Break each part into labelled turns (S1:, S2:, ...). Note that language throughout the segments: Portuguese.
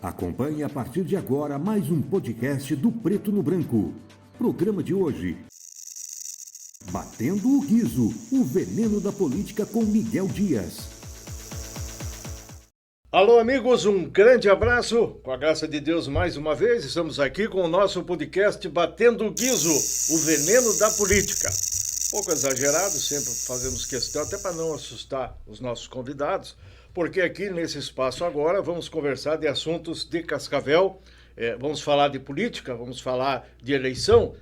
S1: Acompanhe a partir de agora mais um podcast do Preto no Branco. Programa de hoje: Batendo o Guizo, o veneno da política com Miguel Dias.
S2: Alô, amigos, um grande abraço. Com a graça de Deus, mais uma vez, estamos aqui com o nosso podcast Batendo o Guizo, o veneno da política. Um pouco exagerado, sempre fazemos questão, até para não assustar os nossos convidados, porque aqui nesse espaço agora vamos conversar de assuntos de Cascavel, vamos falar de política, vamos falar de eleição,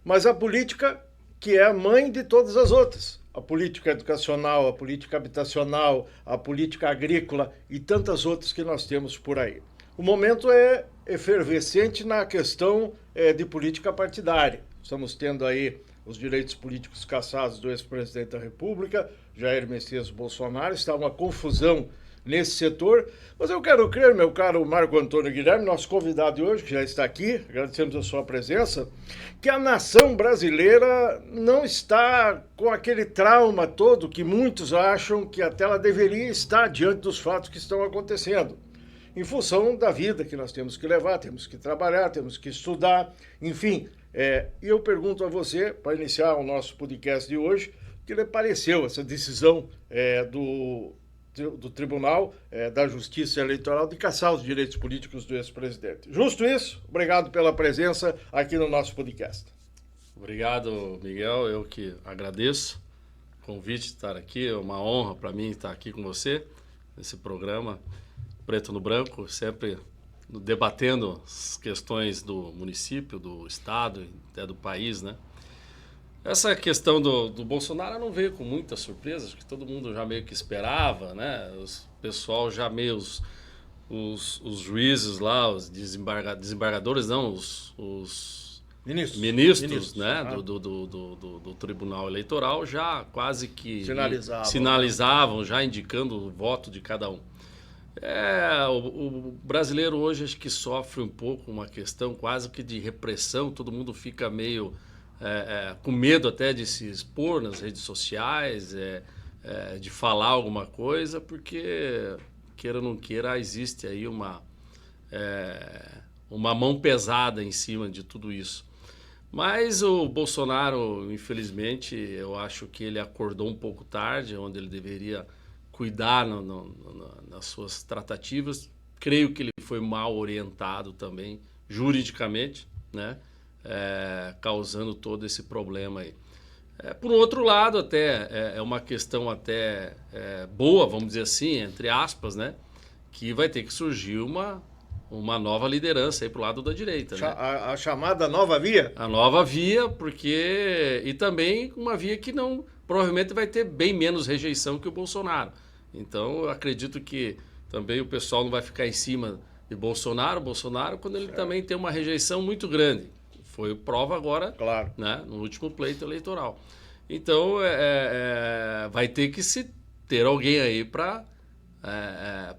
S2: mas a política que é a mãe de todas as outras. A política educacional, a política habitacional, a política agrícola e tantas outras que nós temos por aí. O momento é efervescente na questão de política partidária. Estamos tendo aí os direitos políticos cassados do ex-presidente da República, Jair Messias Bolsonaro. Está uma confusão nesse setor, mas eu quero crer, meu caro Marco Antônio Guilherme, nosso convidado de hoje, que já está aqui, agradecemos a sua presença, que a nação brasileira não está com aquele trauma todo que muitos acham que até ela deveria estar diante dos fatos que estão acontecendo, em função da vida que nós temos que levar, temos que trabalhar, temos que estudar, enfim. E eu pergunto a você, para iniciar o nosso podcast de hoje, o que lhe pareceu essa decisão do Tribunal da Justiça Eleitoral de cassar os direitos políticos do ex-presidente. Justo isso? Obrigado pela presença aqui no nosso podcast.
S3: Obrigado, Miguel. Eu que agradeço o convite de estar aqui. É uma honra para mim estar aqui com você nesse programa Preto no Branco, sempre debatendo as questões do município, do estado e até do país, né? Essa questão do Bolsonaro não veio com muita surpresa, acho que todo mundo já meio que esperava, né? O pessoal já meio, os juízes lá, os desembargadores, não, os ministros, né? Do Tribunal Eleitoral já quase que sinalizavam, já indicando o voto de cada um. O brasileiro hoje acho que sofre um pouco uma questão quase que de repressão, todo mundo fica meio com medo até de se expor nas redes sociais, de falar alguma coisa, porque, queira ou não queira, existe aí uma mão pesada em cima de tudo isso. Mas o Bolsonaro, infelizmente, eu acho que ele acordou um pouco tarde, onde ele deveria cuidar nas suas tratativas. Creio que ele foi mal orientado também, juridicamente, né? Causando todo esse problema aí. Por outro lado, até é uma questão até boa, vamos dizer assim, entre aspas, né? Que vai ter que surgir uma nova liderança aí pro lado da direita, né?
S2: A chamada nova via?
S3: A nova via, porque... E também uma via que não... Provavelmente vai ter bem menos rejeição que o Bolsonaro. Então, eu acredito que também o pessoal não vai ficar em cima de Bolsonaro, quando ele também tem uma rejeição muito grande. Foi prova agora,
S2: claro,
S3: né, no último pleito eleitoral. Então, vai ter que ter alguém aí para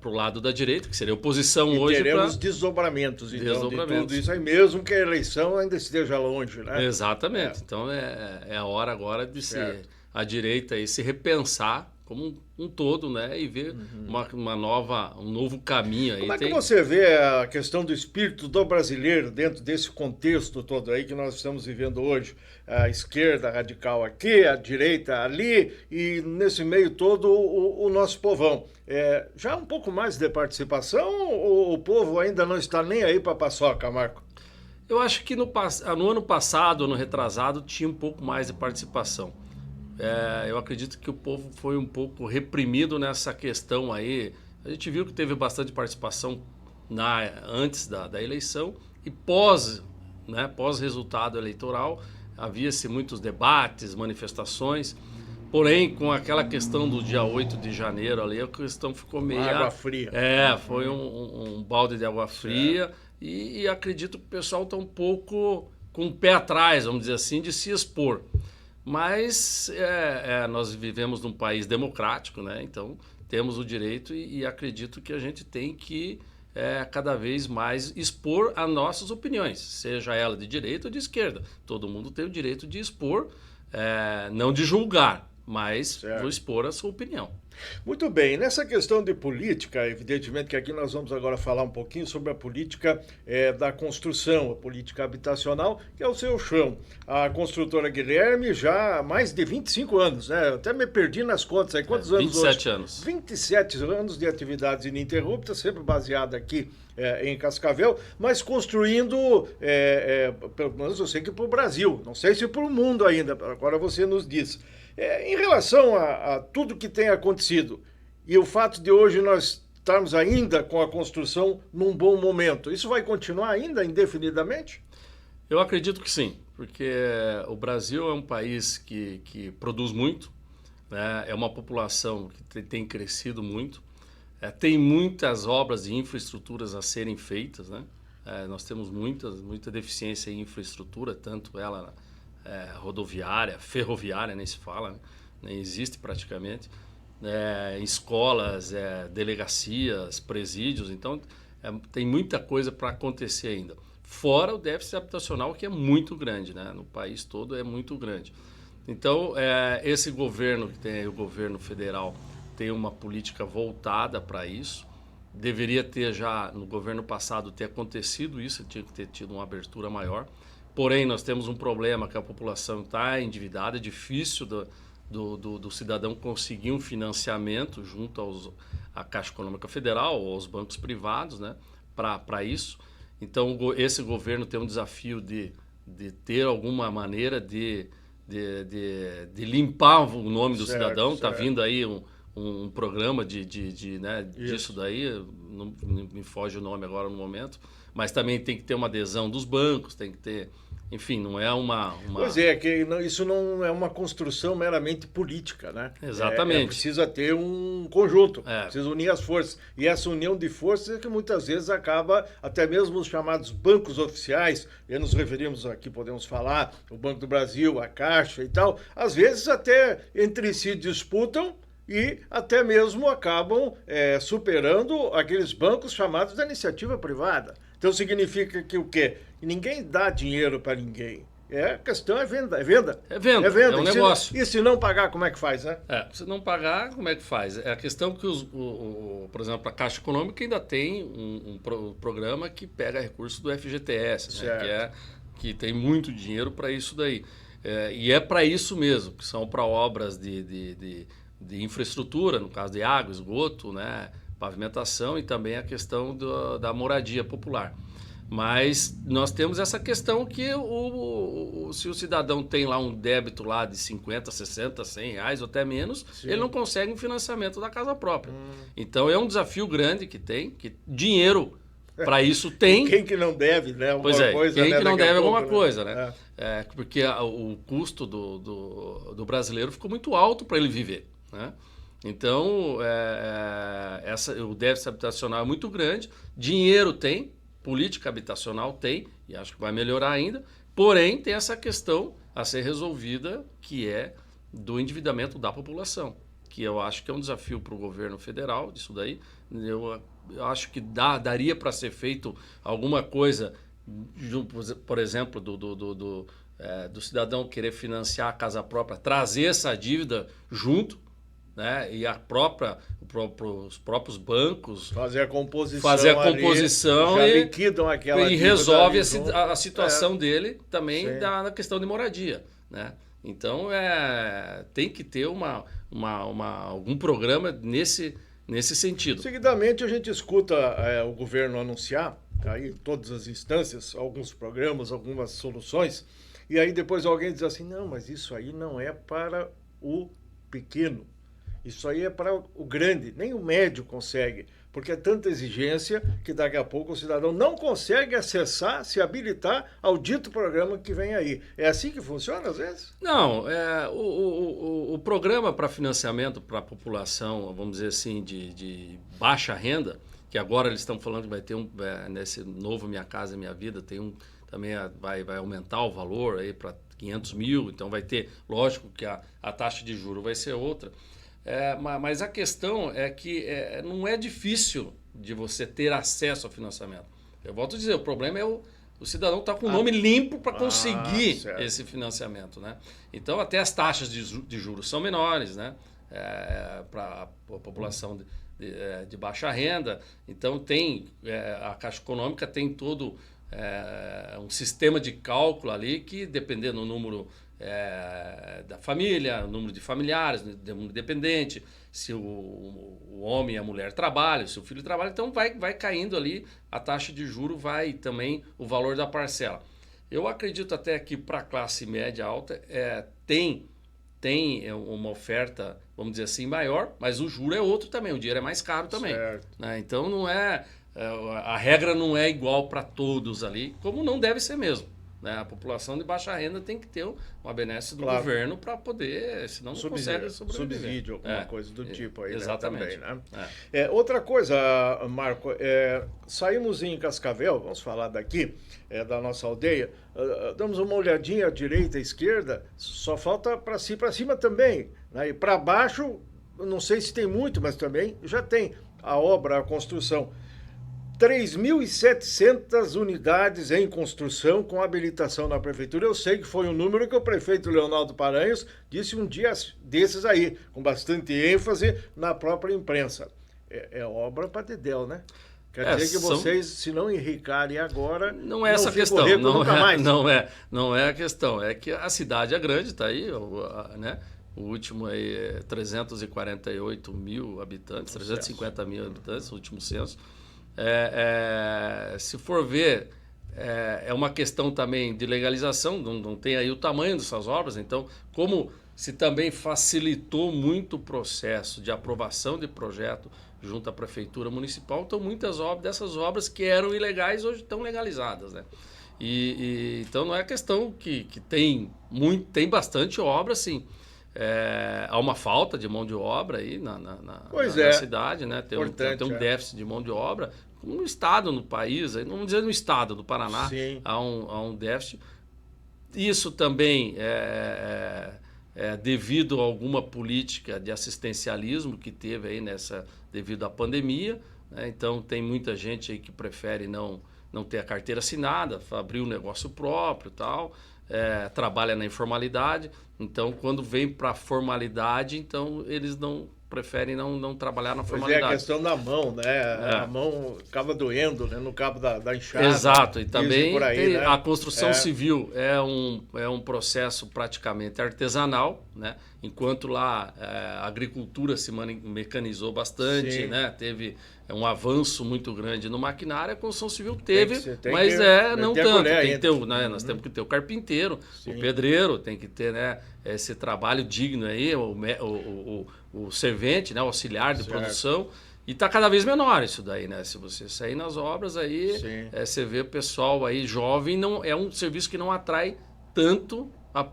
S3: o lado da direita, que seria oposição hoje.
S2: Teremos desdobramentos, então, de tudo isso aí, mesmo que a eleição ainda esteja longe, né?
S3: Exatamente. Então, é a hora agora de a direita aí se repensar como um todo, né, e ver um novo caminho aí.
S2: Como é que você vê a questão do espírito do brasileiro dentro desse contexto todo aí que nós estamos vivendo hoje? A esquerda radical aqui, a direita ali, e nesse meio todo o nosso povão. Já um pouco mais de participação, ou o povo ainda não está nem aí para a paçoca, Marco?
S3: Eu acho que no ano passado, ano retrasado, tinha um pouco mais de participação. Eu acredito que o povo foi um pouco reprimido nessa questão aí. A gente viu que teve bastante participação antes da eleição e pós resultado eleitoral, havia-se muitos debates, manifestações, porém com aquela questão do dia 8 de janeiro ali, a questão ficou meio...
S2: Água fria.
S3: Foi um balde de água fria e acredito que o pessoal está um pouco com o pé atrás, vamos dizer assim, de se expor. Mas nós vivemos num país democrático, né? Então temos o direito e acredito que a gente tem que cada vez mais expor as nossas opiniões, seja ela de direita ou de esquerda. Todo mundo tem o direito de expor, não de julgar, mas vou expor a sua opinião.
S2: Muito bem, nessa questão de política, evidentemente que aqui nós vamos agora falar um pouquinho sobre a política da construção, a política habitacional, que é o seu chão. A construtora Guilherme já há mais de 25 anos, né? Eu até me perdi nas contas aí. Quantos anos
S3: 27
S2: hoje?
S3: anos.
S2: 27 anos de atividades ininterruptas, sempre baseada aqui em Cascavel, mas construindo, pelo menos eu sei que para o Brasil, não sei se para o mundo ainda, agora você nos diz. Em relação a tudo que tem acontecido e o fato de hoje nós estarmos ainda com a construção num bom momento, isso vai continuar ainda indefinidamente?
S3: Eu acredito que sim, porque o Brasil é um país que produz muito, né? É uma população que tem crescido muito, tem muitas obras e infraestruturas a serem feitas, né? Nós temos muita deficiência em infraestrutura, tanto ela rodoviária, ferroviária, nem se fala, né? Nem existe praticamente, escolas, delegacias, presídios, então tem muita coisa para acontecer ainda. Fora o déficit habitacional, que é muito grande, né? No país todo é muito grande. Então, esse governo, que tem o governo federal, tem uma política voltada para isso. Deveria ter já, no governo passado, ter acontecido isso, tinha que ter tido uma abertura maior. Porém, nós temos um problema que a população está endividada, é difícil do cidadão conseguir um financiamento junto à Caixa Econômica Federal ou aos bancos privados, né, para isso. Então, esse governo tem um desafio de ter alguma maneira de limpar o nome do cidadão. Está vindo aí um programa disso daí, não me foge o nome agora no momento, mas também tem que ter uma adesão dos bancos, tem que ter, enfim, não é uma...
S2: Pois é, que isso não é uma construção meramente política, né?
S3: Exatamente.
S2: Precisa ter um conjunto, precisa unir as forças. E essa união de forças é que muitas vezes acaba, até mesmo os chamados bancos oficiais, e nos referimos aqui, podemos falar, o Banco do Brasil, a Caixa e tal, às vezes até entre si disputam e até mesmo acabam superando aqueles bancos chamados da iniciativa privada. Então significa que o quê? Que ninguém dá dinheiro para ninguém. A questão é venda. É venda.
S3: É um negócio.
S2: E se não pagar, como é que faz, né?
S3: Se não pagar, como é que faz? É a questão que, por exemplo, a Caixa Econômica ainda tem um programa que pega recursos do FGTS, né? Que tem muito dinheiro para isso daí. E é para isso mesmo, que são para obras de infraestrutura, no caso de água, esgoto, né? Pavimentação e também a questão da moradia popular. Mas nós temos essa questão que se o cidadão tem lá um débito lá de 50, 60, 100 reais ou até menos, sim, ele não consegue um financiamento da casa própria. Então é um desafio grande que dinheiro para isso tem.
S2: Quem que não deve, né?
S3: Quem que não deve alguma coisa, né? Porque o custo do brasileiro ficou muito alto para ele viver, né? Então, o déficit habitacional é muito grande, dinheiro tem, política habitacional tem, e acho que vai melhorar ainda, porém tem essa questão a ser resolvida, que é do endividamento da população, que eu acho que é um desafio para o governo federal, disso daí. Eu acho que daria para ser feito alguma coisa, por exemplo, do cidadão querer financiar a casa própria, trazer essa dívida junto, né? E os próprios bancos
S2: fazer a composição
S3: ali,
S2: já liquidam aquela
S3: e resolve a situação dele também na questão de moradia, né? Então tem que ter algum programa nesse sentido.
S2: Seguidamente a gente escuta o governo anunciar aí em todas as instâncias alguns programas, algumas soluções, e aí depois alguém diz assim, não, mas isso aí não é para o pequeno. Isso aí é para o grande, nem o médio consegue, porque é tanta exigência que daqui a pouco o cidadão não consegue acessar, se habilitar ao dito programa que vem aí. É assim que funciona às vezes?
S3: Não, o programa para financiamento para a população, vamos dizer assim, de baixa renda, que agora eles estão falando que vai ter nesse novo Minha Casa Minha Vida, também vai aumentar o valor aí para 500 mil, então vai ter, lógico que a taxa de juros vai ser outra. Mas a questão é que não é difícil de você ter acesso ao financiamento. Eu volto a dizer, o problema é o cidadão estar com o nome limpo para conseguir esse financiamento, né? Então, até as taxas de juros são menores, né? para a população de baixa renda. Então, a Caixa Econômica tem todo um sistema de cálculo ali que, dependendo do número da família, o número de familiares, número dependente, se o homem e a mulher trabalham, se o filho trabalha, então vai caindo ali, a taxa de juros vai também o valor da parcela. Eu acredito até que para a classe média alta tem uma oferta, vamos dizer assim, maior, mas o juro é outro também, o dinheiro é mais caro também. Né? Então não a regra não é igual para todos ali, como não deve ser mesmo. Né? A população de baixa renda tem que ter uma benesse do governo para poder, senão não consegue sobreviver.
S2: Subsídio, alguma coisa do tipo aí.
S3: Exatamente.
S2: Né, também, né? Outra coisa, Marco, saímos em Cascavel, vamos falar daqui, da nossa aldeia, damos uma olhadinha à direita, à esquerda, só falta para cima também. Né? E para baixo, não sei se tem muito, mas também já tem a obra, a construção. 3.700 unidades em construção com habilitação na prefeitura. Eu sei que foi um número que o prefeito Leonardo Paranhos disse um dia desses aí, com bastante ênfase na própria imprensa. É obra para dedéu, né? Quer dizer que vocês, se não enricarem agora,
S3: não é essa questão, não é a questão, é que a cidade é grande, está aí, né? O último aí é 348 mil habitantes, 350 mil habitantes, o último censo. Se for ver, é uma questão também de legalização, não tem aí o tamanho dessas obras, então, como se também facilitou muito o processo de aprovação de projeto junto à Prefeitura Municipal, então muitas dessas obras que eram ilegais hoje estão legalizadas, né? Então não é questão que tem bastante obra, sim. Há uma falta de mão de obra aí na cidade, né? Tem um déficit de mão de obra. No estado, no país, não vamos dizer no estado do Paraná, há um déficit. Isso também é devido a alguma política de assistencialismo que teve aí devido à pandemia. Né? Então, tem muita gente aí que prefere não ter a carteira assinada, abrir um negócio próprio e tal. Trabalha na informalidade, então quando vem para a formalidade, então eles preferem não trabalhar na formalidade.
S2: É a questão da mão, né? A mão acaba doendo, né? No cabo da enxada.
S3: Exato, e também
S2: por aí, né?
S3: A construção civil é um processo praticamente artesanal, né? Enquanto lá a agricultura se mecanizou bastante, né? Teve um avanço muito grande no maquinário, a construção civil teve, mas não tanto. Tem que ter, né? Nós temos que ter o carpinteiro, o pedreiro, tem que ter, né, esse trabalho digno aí, o servente, né, o auxiliar de produção. E está cada vez menor isso daí, né? Se você sair nas obras aí, você vê o pessoal aí jovem, é um serviço que não atrai tanto a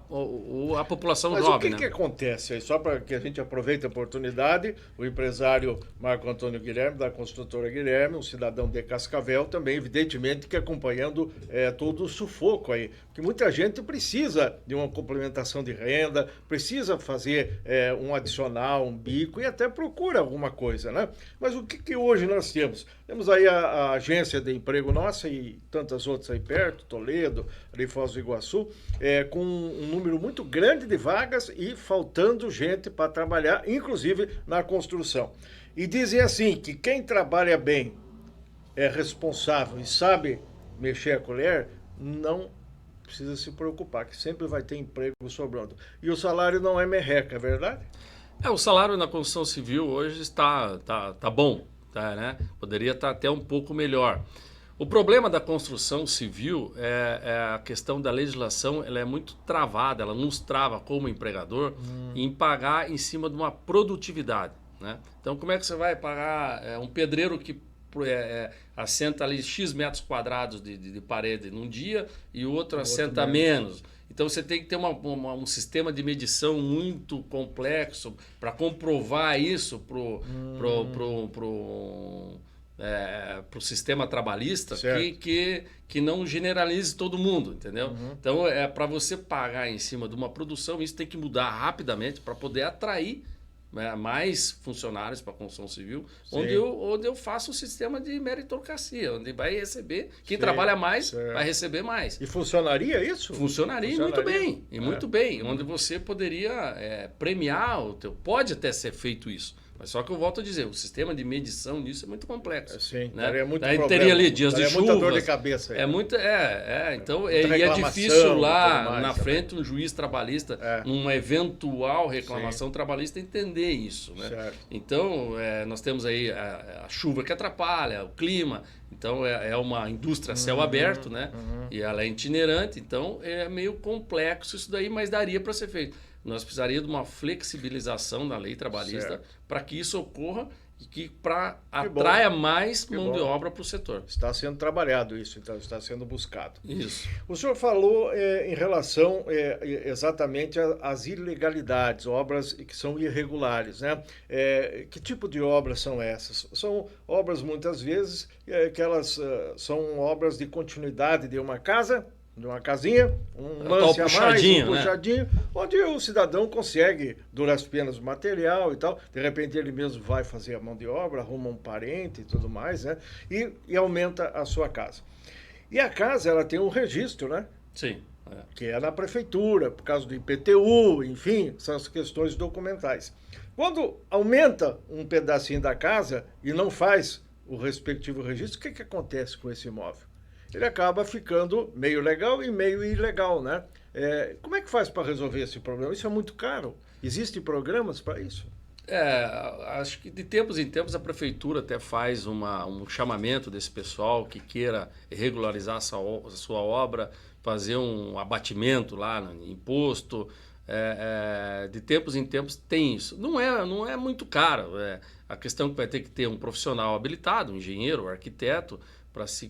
S3: população jovem.
S2: Mas o que acontece aí? Só para que a gente aproveite a oportunidade, o empresário Marco Antônio Guilherme, da construtora Guilherme, um cidadão de Cascavel, também evidentemente que acompanhando todo o sufoco aí. Porque muita gente precisa de uma complementação de renda, precisa fazer um adicional, um bico e até procura alguma coisa, né? Mas o que hoje nós temos? Temos aí a agência de emprego nossa e tantas outras aí perto, Toledo, ali Foz do Iguaçu, com um número muito grande de vagas e faltando gente para trabalhar, inclusive na construção. E dizem assim, que quem trabalha bem, é responsável e sabe mexer a colher, não precisa se preocupar, que sempre vai ter emprego sobrando. E o salário não é merreca, é verdade?
S3: O salário na construção civil hoje está bom, né? Poderia estar até um pouco melhor. O problema da construção civil é a questão da legislação, ela é muito travada, ela nos trava como empregador em pagar em cima de uma produtividade, né? Então, como é que você vai pagar um pedreiro que assenta ali X metros quadrados de parede num dia e o outro assenta menos? Então, você tem que ter um sistema de medição muito complexo para comprovar isso pro sistema trabalhista que não generalize todo mundo, entendeu? Então, para você pagar em cima de uma produção, isso tem que mudar rapidamente para poder atrair né, mais funcionários para a construção civil,
S2: Sim.
S3: onde eu faço um sistema de meritocracia, onde vai receber, quem
S2: Sim,
S3: trabalha mais
S2: certo.
S3: vai receber mais.
S2: E funcionaria isso?
S3: Funcionaria muito bem, e muito bem,
S2: Uhum.
S3: onde você poderia premiar o teu... Pode até ser feito isso, mas só que eu volto a dizer, o sistema de medição disso é muito complexo.
S2: Sim,
S3: né?
S2: daria muito
S3: Daí
S2: problema.
S3: teria ali dias de
S2: Daria
S3: chuva.
S2: muita dor de cabeça aí.
S3: Então,
S2: Muita
S3: e é
S2: reclamação
S3: difícil
S2: e tudo
S3: lá
S2: mais,
S3: na
S2: também.
S3: frente um juiz trabalhista, numa eventual reclamação trabalhista, entender isso, né?
S2: Certo.
S3: Então, nós temos aí a chuva que atrapalha, o clima, então é uma indústria a céu aberto, né? E ela é itinerante, então é meio complexo isso daí, mas daria para ser feito. Nós precisaríamos de uma flexibilização da lei trabalhista para que isso ocorra e que atraia mais mão de obra para o setor.
S2: Está sendo trabalhado isso, então está sendo buscado.
S3: Isso.
S2: O senhor falou em relação exatamente às ilegalidades, obras que são irregulares, né? Que tipo de obras são essas? São obras, muitas vezes, que elas são obras de continuidade de uma casa, de uma casinha, um lance a mais, um puxadinho, onde o cidadão consegue, duras penas, o material e tal, de repente ele mesmo vai fazer a mão de obra, arruma um parente e tudo mais, né? E aumenta a sua casa. E a casa, ela tem um registro, né?
S3: Sim.
S2: Que é na prefeitura, por causa do IPTU, enfim, essas questões documentais. Quando aumenta um pedacinho da casa e não faz o respectivo registro, o que acontece com esse imóvel? Ele acaba ficando meio legal e meio ilegal, né? Como é que faz para resolver esse problema? Isso é muito caro. Existem programas para isso?
S3: Acho que de tempos em tempos a prefeitura até faz um chamamento desse pessoal que queira regularizar a sua obra, fazer um abatimento lá no imposto. De tempos em tempos tem isso. Não é muito caro. A questão é que vai ter que ter um profissional habilitado, um engenheiro, um arquiteto,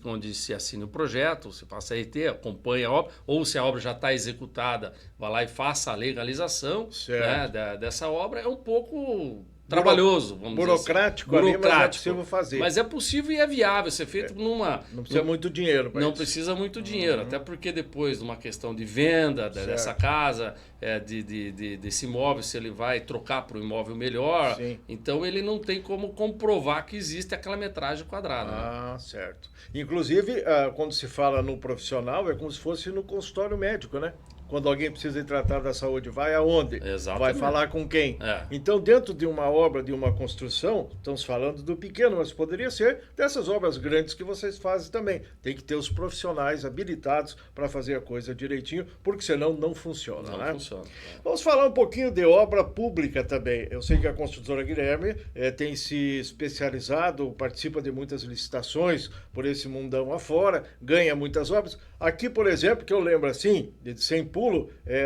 S3: onde se assine o projeto, se faça a RT, acompanha a obra, ou se a obra já está executada, vá lá e faça a legalização, né, dessa obra. É um pouco trabalhoso, vamos
S2: burocrático,
S3: dizer assim.
S2: Burocrático, mas é possível fazer.
S3: Mas é possível e é viável ser feito numa...
S2: Não precisa muito dinheiro para isso.
S3: Não precisa muito dinheiro, até porque depois de uma questão de venda dessa casa, desse imóvel, se ele vai trocar para um imóvel melhor, então ele não tem como comprovar que existe aquela metragem quadrada.
S2: Ah, certo. Inclusive, quando se fala no profissional, é como se fosse no consultório médico, né? Quando alguém precisa tratar da saúde, vai aonde?
S3: Exatamente.
S2: Vai falar com quem? Então, dentro de uma obra, de uma construção, estamos falando do pequeno, mas poderia ser dessas obras grandes que vocês fazem também. Tem que ter os profissionais habilitados para fazer a coisa direitinho, porque senão não funciona.
S3: Não funciona.
S2: Vamos falar um pouquinho de obra pública também. Eu sei que a construtora Guilherme tem se especializado, participa de muitas licitações por esse mundão afora, ganha muitas obras. Aqui, por exemplo, que eu lembro assim, de sem pulo,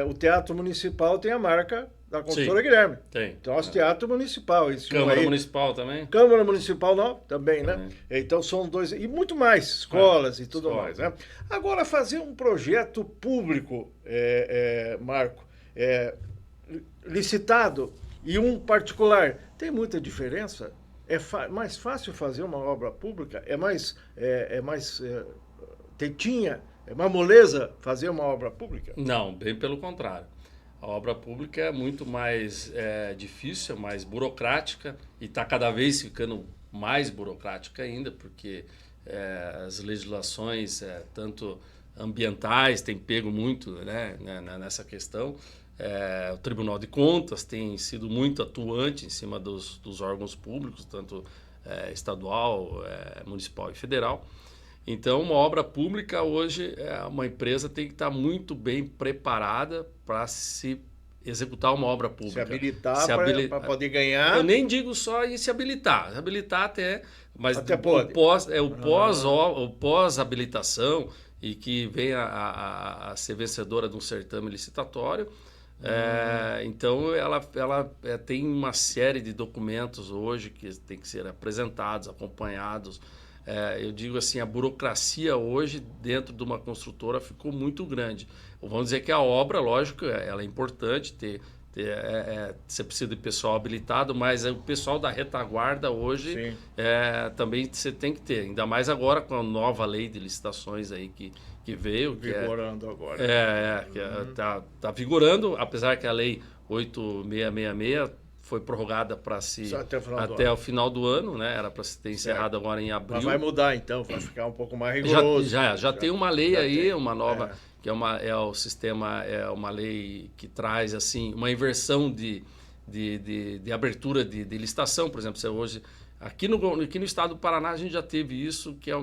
S2: o Teatro Municipal tem a marca da construtora Guilherme.
S3: Tem.
S2: Então, nosso Teatro Municipal.
S3: Câmara Municipal também?
S2: Câmara Municipal não, também, né? Então são dois, e muito mais, escolas e tudo mais, né? Agora, fazer um projeto público, Marco, licitado e um particular, tem muita diferença? É mais fácil fazer uma obra pública? É mais tetinha? É uma moleza fazer uma obra pública?
S3: Não, bem pelo contrário. A obra pública é muito mais difícil, mais burocrática e está cada vez ficando mais burocrática ainda, porque as legislações, tanto ambientais, têm pego muito, né, nessa questão. O Tribunal de Contas tem sido muito atuante em cima dos órgãos públicos, tanto estadual, municipal e federal. Então, uma obra pública hoje, uma empresa tem que estar muito bem preparada para se executar uma obra pública.
S2: Se habilitar para poder ganhar.
S3: Eu nem digo só em se habilitar. Habilitar mas
S2: até pode.
S3: O pós-habilitação e que venha a ser vencedora de um certame licitatório. Então, ela tem uma série de documentos hoje que tem que ser apresentados, acompanhados. Eu digo assim, a burocracia hoje dentro de uma construtora ficou muito grande. Vamos dizer que a obra, lógico, ela é importante, você precisa de pessoal habilitado, mas o pessoal da retaguarda hoje também você tem que ter, ainda mais agora com a nova lei de licitações aí que veio.
S2: Vigorando agora.
S3: Tá vigorando, apesar que a lei 8666 foi prorrogada para se
S2: Só
S3: até o final do ano, né? Era para se ter encerrado agora em abril.
S2: Mas vai mudar então, vai ficar um pouco mais rigoroso.
S3: Já tem uma lei aí,
S2: tem.
S3: uma nova, que é o sistema, é uma lei que traz assim uma inversão de abertura de licitação, por exemplo, você hoje aqui no estado do Paraná a gente já teve isso, que é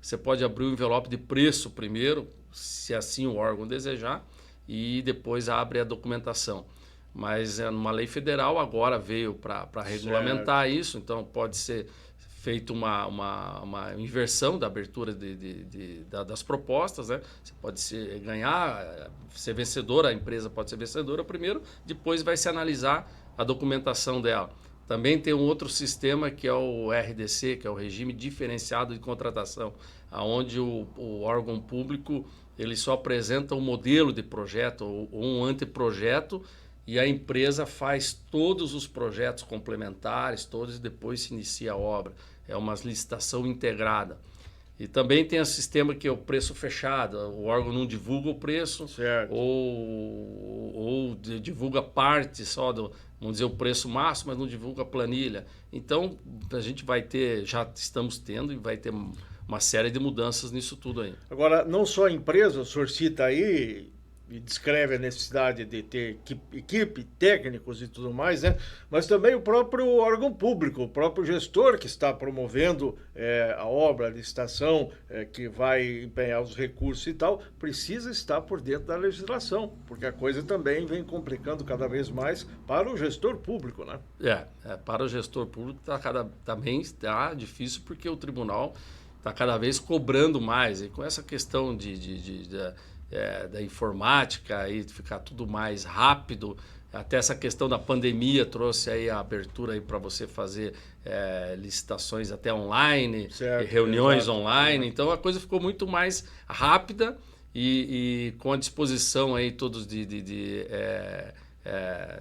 S3: você pode abrir o envelope de preço primeiro, se assim o órgão desejar, e depois abre a documentação. Mas numa lei federal agora veio para regulamentar isso, então pode ser feito uma inversão da abertura das propostas, né? Você pode ser vencedora, a empresa pode ser vencedora primeiro, depois vai se analisar a documentação dela. Também tem um outro sistema que é o RDC, que é o Regime Diferenciado de Contratação, onde o órgão público ele só apresenta um modelo de projeto ou um anteprojeto e a empresa faz todos os projetos complementares, todos, e depois se inicia a obra. É uma licitação integrada. E também tem o sistema que é o preço fechado. O órgão não divulga o preço ou divulga parte só vamos dizer, o preço máximo, mas não divulga a planilha. Então, a gente vai ter, já estamos tendo e vai ter uma série de mudanças nisso tudo aí.
S2: Agora, não só a empresa, o senhor cita aí e descreve a necessidade de ter equipe, técnicos e tudo mais, né? Mas também o próprio órgão público, o próprio gestor que está promovendo a obra, a licitação, que vai empenhar os recursos e tal, precisa estar por dentro da legislação, porque a coisa também vem complicando cada vez mais para o gestor público, né?
S3: Para o gestor público também está difícil, porque o tribunal está cada vez cobrando mais, e com essa questão da informática, aí ficar tudo mais rápido, até essa questão da pandemia trouxe aí a abertura aí para você fazer licitações até online, reuniões online, então a coisa ficou muito mais rápida e com a disposição aí todos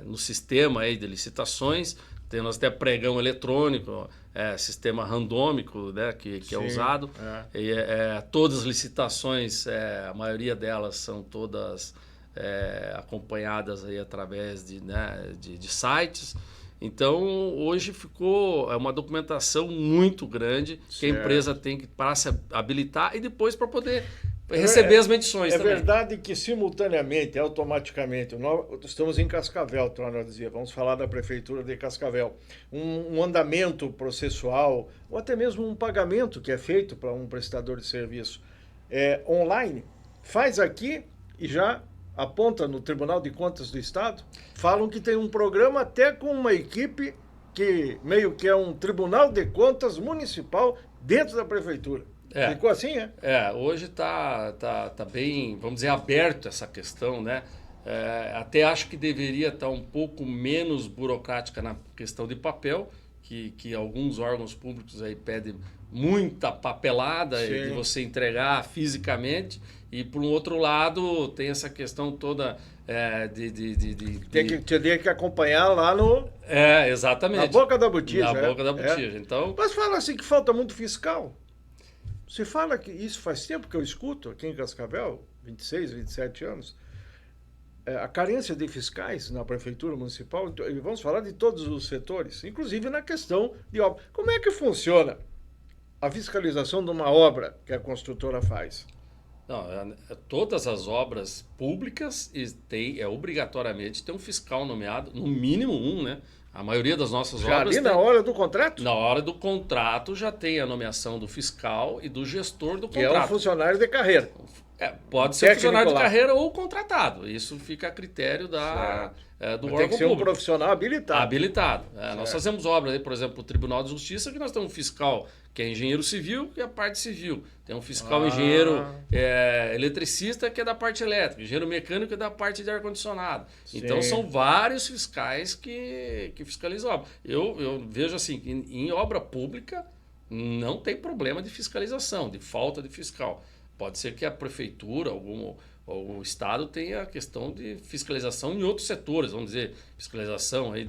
S3: no sistema aí de licitações. Temos até pregão eletrônico, sistema randômico, né, que é usado. E, todas as licitações, a maioria delas são todas acompanhadas aí através de sites. Então, hoje ficou uma documentação muito grande que a empresa tem que para se habilitar e depois para poder receber as medições também.
S2: É verdade que simultaneamente, automaticamente, nós estamos em Cascavel, torno a dizer, vamos falar da Prefeitura de Cascavel, um andamento processual ou até mesmo um pagamento que é feito para um prestador de serviço online, faz aqui e já aponta no Tribunal de Contas do Estado. Falam que tem um programa até com uma equipe que meio que é um Tribunal de Contas municipal dentro da Prefeitura. Ficou assim,
S3: hoje tá bem, vamos dizer, aberto essa questão, né? Até acho que deveria estar um pouco menos burocrática na questão de papel, que alguns órgãos públicos aí pedem muita papelada de você entregar fisicamente, e por um outro lado tem essa questão toda
S2: Teria que acompanhar lá no...
S3: exatamente.
S2: Na boca da botija.
S3: Na boca da botija. Então...
S2: Mas fala assim que falta muito fiscal. Você fala que isso faz tempo que eu escuto aqui em Cascavel, 26, 27 anos, a carência de fiscais na Prefeitura Municipal, e vamos falar de todos os setores, inclusive na questão de obra. Como é que funciona a fiscalização de uma obra que a construtora faz?
S3: Não, todas as obras públicas obrigatoriamente tem um fiscal nomeado, no mínimo um, né? A maioria das nossas obras...
S2: Ali na hora do contrato?
S3: Na hora do contrato já tem a nomeação do fiscal e do gestor do contrato.
S2: Que é um funcionário de carreira.
S3: Pode ser funcionário de carreira ou contratado. Isso fica a critério do órgão público.
S2: Tem que ser um profissional habilitado.
S3: Habilitado. Nós fazemos obra, por exemplo, o Tribunal de Justiça, que nós temos um fiscal que é engenheiro civil, que é a parte civil. Tem um fiscal engenheiro eletricista, que é da parte elétrica. Engenheiro mecânico, que é da parte de ar-condicionado. Então, são vários fiscais que fiscalizam a obra. Eu vejo assim, que em obra pública não tem problema de fiscalização, de falta de fiscal. Pode ser que a prefeitura, ou o Estado tenha a questão de fiscalização em outros setores, vamos dizer, fiscalização aí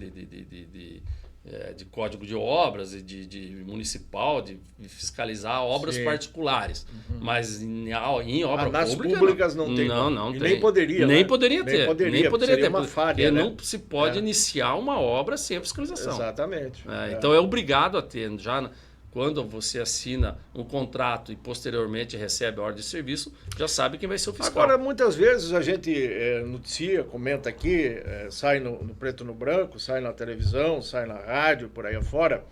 S3: de código de obras e de municipal, de fiscalizar obras particulares. Mas em obra
S2: nas
S3: pública...
S2: públicas não tem.
S3: Não
S2: e
S3: tem.
S2: Nem poderia.
S3: Nem
S2: né?
S3: poderia ter. Nem poderia ter.
S2: Uma falha,
S3: porque
S2: né?
S3: não se pode iniciar uma obra sem a fiscalização.
S2: Exatamente.
S3: Então é obrigado a ter. Já quando você assina um contrato e posteriormente recebe a ordem de serviço, já sabe quem vai ser o fiscal.
S2: Agora, muitas vezes a gente noticia, comenta aqui, sai no preto no branco, sai na televisão, sai na rádio, por aí afora,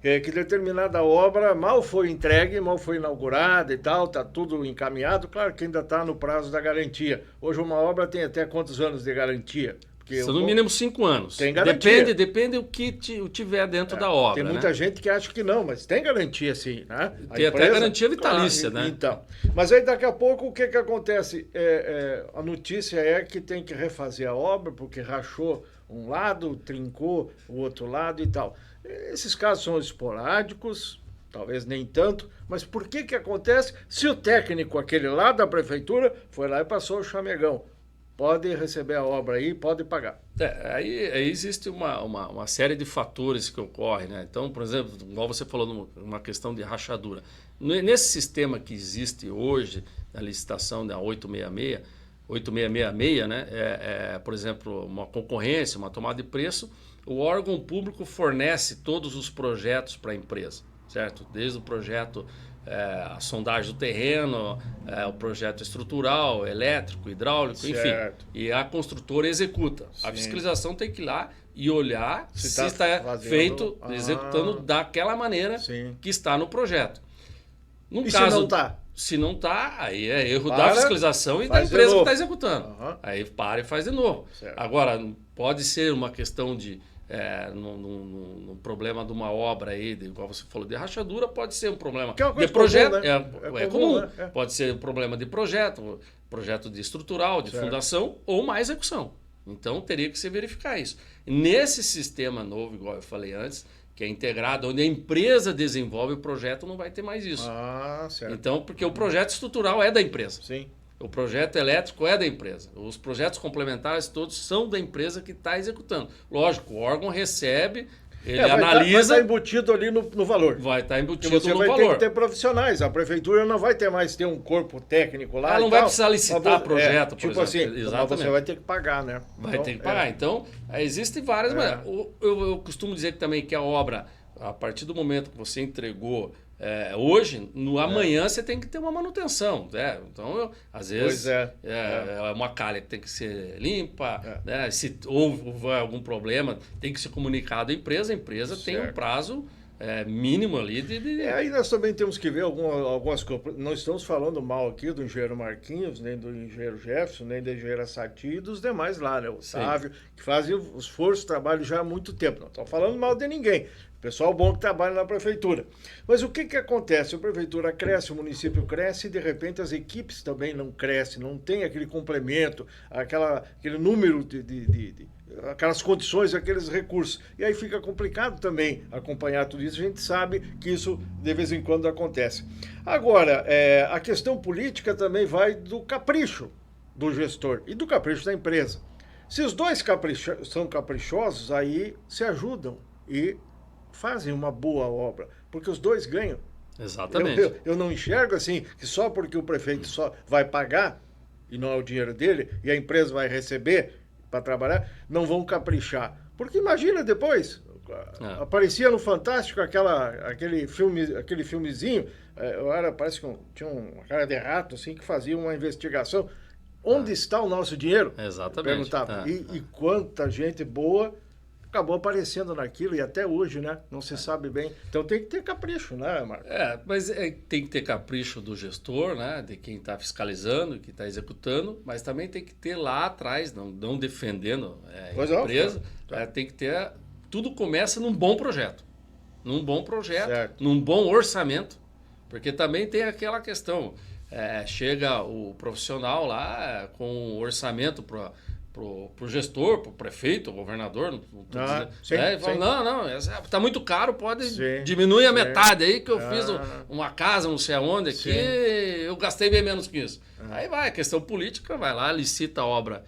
S2: que determinada obra mal foi entregue, mal foi inaugurada e tal, está tudo encaminhado, claro que ainda está no prazo da garantia. Hoje uma obra tem até quantos anos de garantia?
S3: São no mínimo 5 anos.
S2: Tem garantia.
S3: Depende o que tiver dentro da obra.
S2: Tem muita gente que acha que não, mas tem garantia sim, né?
S3: Tem até garantia vitalícia, né?
S2: Então, mas aí daqui a pouco o que acontece? A notícia é que tem que refazer a obra porque rachou um lado, trincou o outro lado e tal. Esses casos são esporádicos, talvez nem tanto, mas por que acontece se o técnico, aquele lá da prefeitura, foi lá e passou o chamegão? Pode receber a obra aí, pode pagar.
S3: Aí existe uma série de fatores que ocorrem, né? Então, por exemplo, igual você falou, uma questão de rachadura. Nesse sistema que existe hoje, na licitação da 8666, né? Por exemplo, uma concorrência, uma tomada de preço, o órgão público fornece todos os projetos para a empresa, certo? Desde o projeto... a sondagem do terreno, o projeto estrutural, elétrico, hidráulico,
S2: certo.
S3: Enfim. E a construtora executa. Sim. A fiscalização tem que ir lá e olhar se está feito, executando daquela maneira que está no projeto. No caso,
S2: se não está?
S3: Se não está, aí é erro da fiscalização e da empresa que está executando. Aí para e faz de novo.
S2: Certo.
S3: Agora, pode ser uma questão de... no problema de uma obra aí, igual você falou, de rachadura, pode ser um problema de projeto,
S2: comum, né?
S3: é comum. Né? Pode ser um problema de projeto de estrutural, de fundação ou má execução. Então teria que se verificar isso. Nesse sistema novo, igual eu falei antes, que é integrado, onde a empresa desenvolve o projeto, não vai ter mais isso.
S2: Certo.
S3: Então, porque o projeto estrutural é da empresa.
S2: Sim.
S3: O projeto elétrico é da empresa. Os projetos complementares todos são da empresa que está executando. Lógico, o órgão recebe, ele analisa...
S2: Vai estar embutido ali no valor.
S3: Vai estar embutido no valor.
S2: Você vai ter que ter profissionais. A prefeitura não vai ter mais um corpo técnico lá.
S3: Ela não vai precisar licitar projeto, por
S2: tipo
S3: exemplo.
S2: Assim, exatamente. Você vai ter que pagar, né?
S3: Vai ter que pagar. Então, existem várias maneiras. Eu costumo dizer que também que a obra, a partir do momento que você entregou... hoje, amanhã você tem que ter uma manutenção, né? Então, às vezes é uma calha que tem que ser limpa, né? Se houve algum problema, tem que ser comunicado à empresa. A empresa tem um prazo mínimo ali
S2: aí nós também temos que ver algumas coisas. Não estamos falando mal aqui do engenheiro Marquinhos, nem do engenheiro Jefferson, nem da engenheira Sati e dos demais lá, né? O Sávio, que fazem o esforço, trabalho já há muito tempo. Não estamos falando mal de ninguém. Pessoal bom que trabalha na prefeitura. Mas o que acontece? A prefeitura cresce, o município cresce e, de repente, as equipes também não crescem, não tem aquele complemento, aquele número aquelas condições, aqueles recursos. E aí fica complicado também acompanhar tudo isso. A gente sabe que isso, de vez em quando, acontece. Agora, a questão política também vai do capricho do gestor e do capricho da empresa. Se os dois são caprichosos, aí se ajudam e fazem uma boa obra, porque os dois ganham.
S3: Exatamente.
S2: Eu não enxergo assim, que só porque o prefeito só vai pagar, e não é o dinheiro dele, e a empresa vai receber para trabalhar, não vão caprichar. Porque imagina depois, aparecia no Fantástico aquele filmezinho, parece que tinha uma cara de rato assim, que fazia uma investigação. Onde está o nosso dinheiro?
S3: Exatamente.
S2: Perguntava. E quanta gente boa acabou aparecendo naquilo, e até hoje, né? Não se sabe bem. Então tem que ter capricho, né, Marcos?
S3: Mas tem que ter capricho do gestor, né? De quem está fiscalizando, que está executando, mas também tem que ter lá atrás, não defendendo a empresa, tem que ter... Tudo começa num bom projeto. Num bom projeto,
S2: certo.
S3: Num bom orçamento, porque também tem aquela questão, chega o profissional lá com um orçamento para pro gestor, pro prefeito, pro governador, e fala, não, tá muito caro, pode diminuir a metade aí que eu fiz uma casa, não sei aonde, aqui eu gastei bem menos que isso. Aí vai, a questão política, vai lá, licita a obra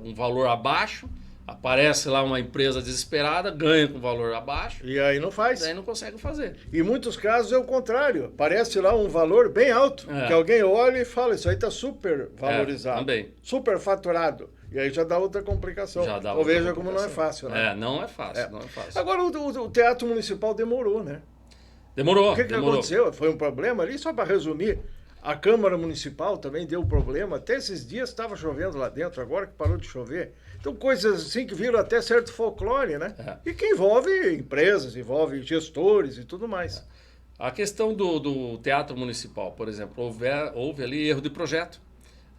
S3: um valor abaixo, Aparece lá uma empresa desesperada, ganha com valor abaixo,
S2: E aí não faz.
S3: daí não consegue fazer.
S2: Em muitos casos é o contrário. Aparece lá um valor bem alto, que alguém olha e fala, isso aí está super valorizado.
S3: Também.
S2: Super faturado. E aí já dá outra complicação.
S3: Já dá
S2: Então
S3: outra
S2: veja como não é
S3: complicação.
S2: fácil, né?
S3: Não é fácil, não é fácil.
S2: Agora o Teatro Municipal demorou, né?
S3: Demorou,
S2: O que
S3: demorou.
S2: aconteceu? Foi um problema ali? Só para resumir, a Câmara Municipal também deu problema. Até esses dias estava chovendo lá dentro, agora que parou de chover. Então, coisas assim que viram até certo folclore, né? E que envolve empresas, envolve gestores e tudo mais.
S3: A questão do Teatro Municipal, por exemplo, houve ali erro de projeto.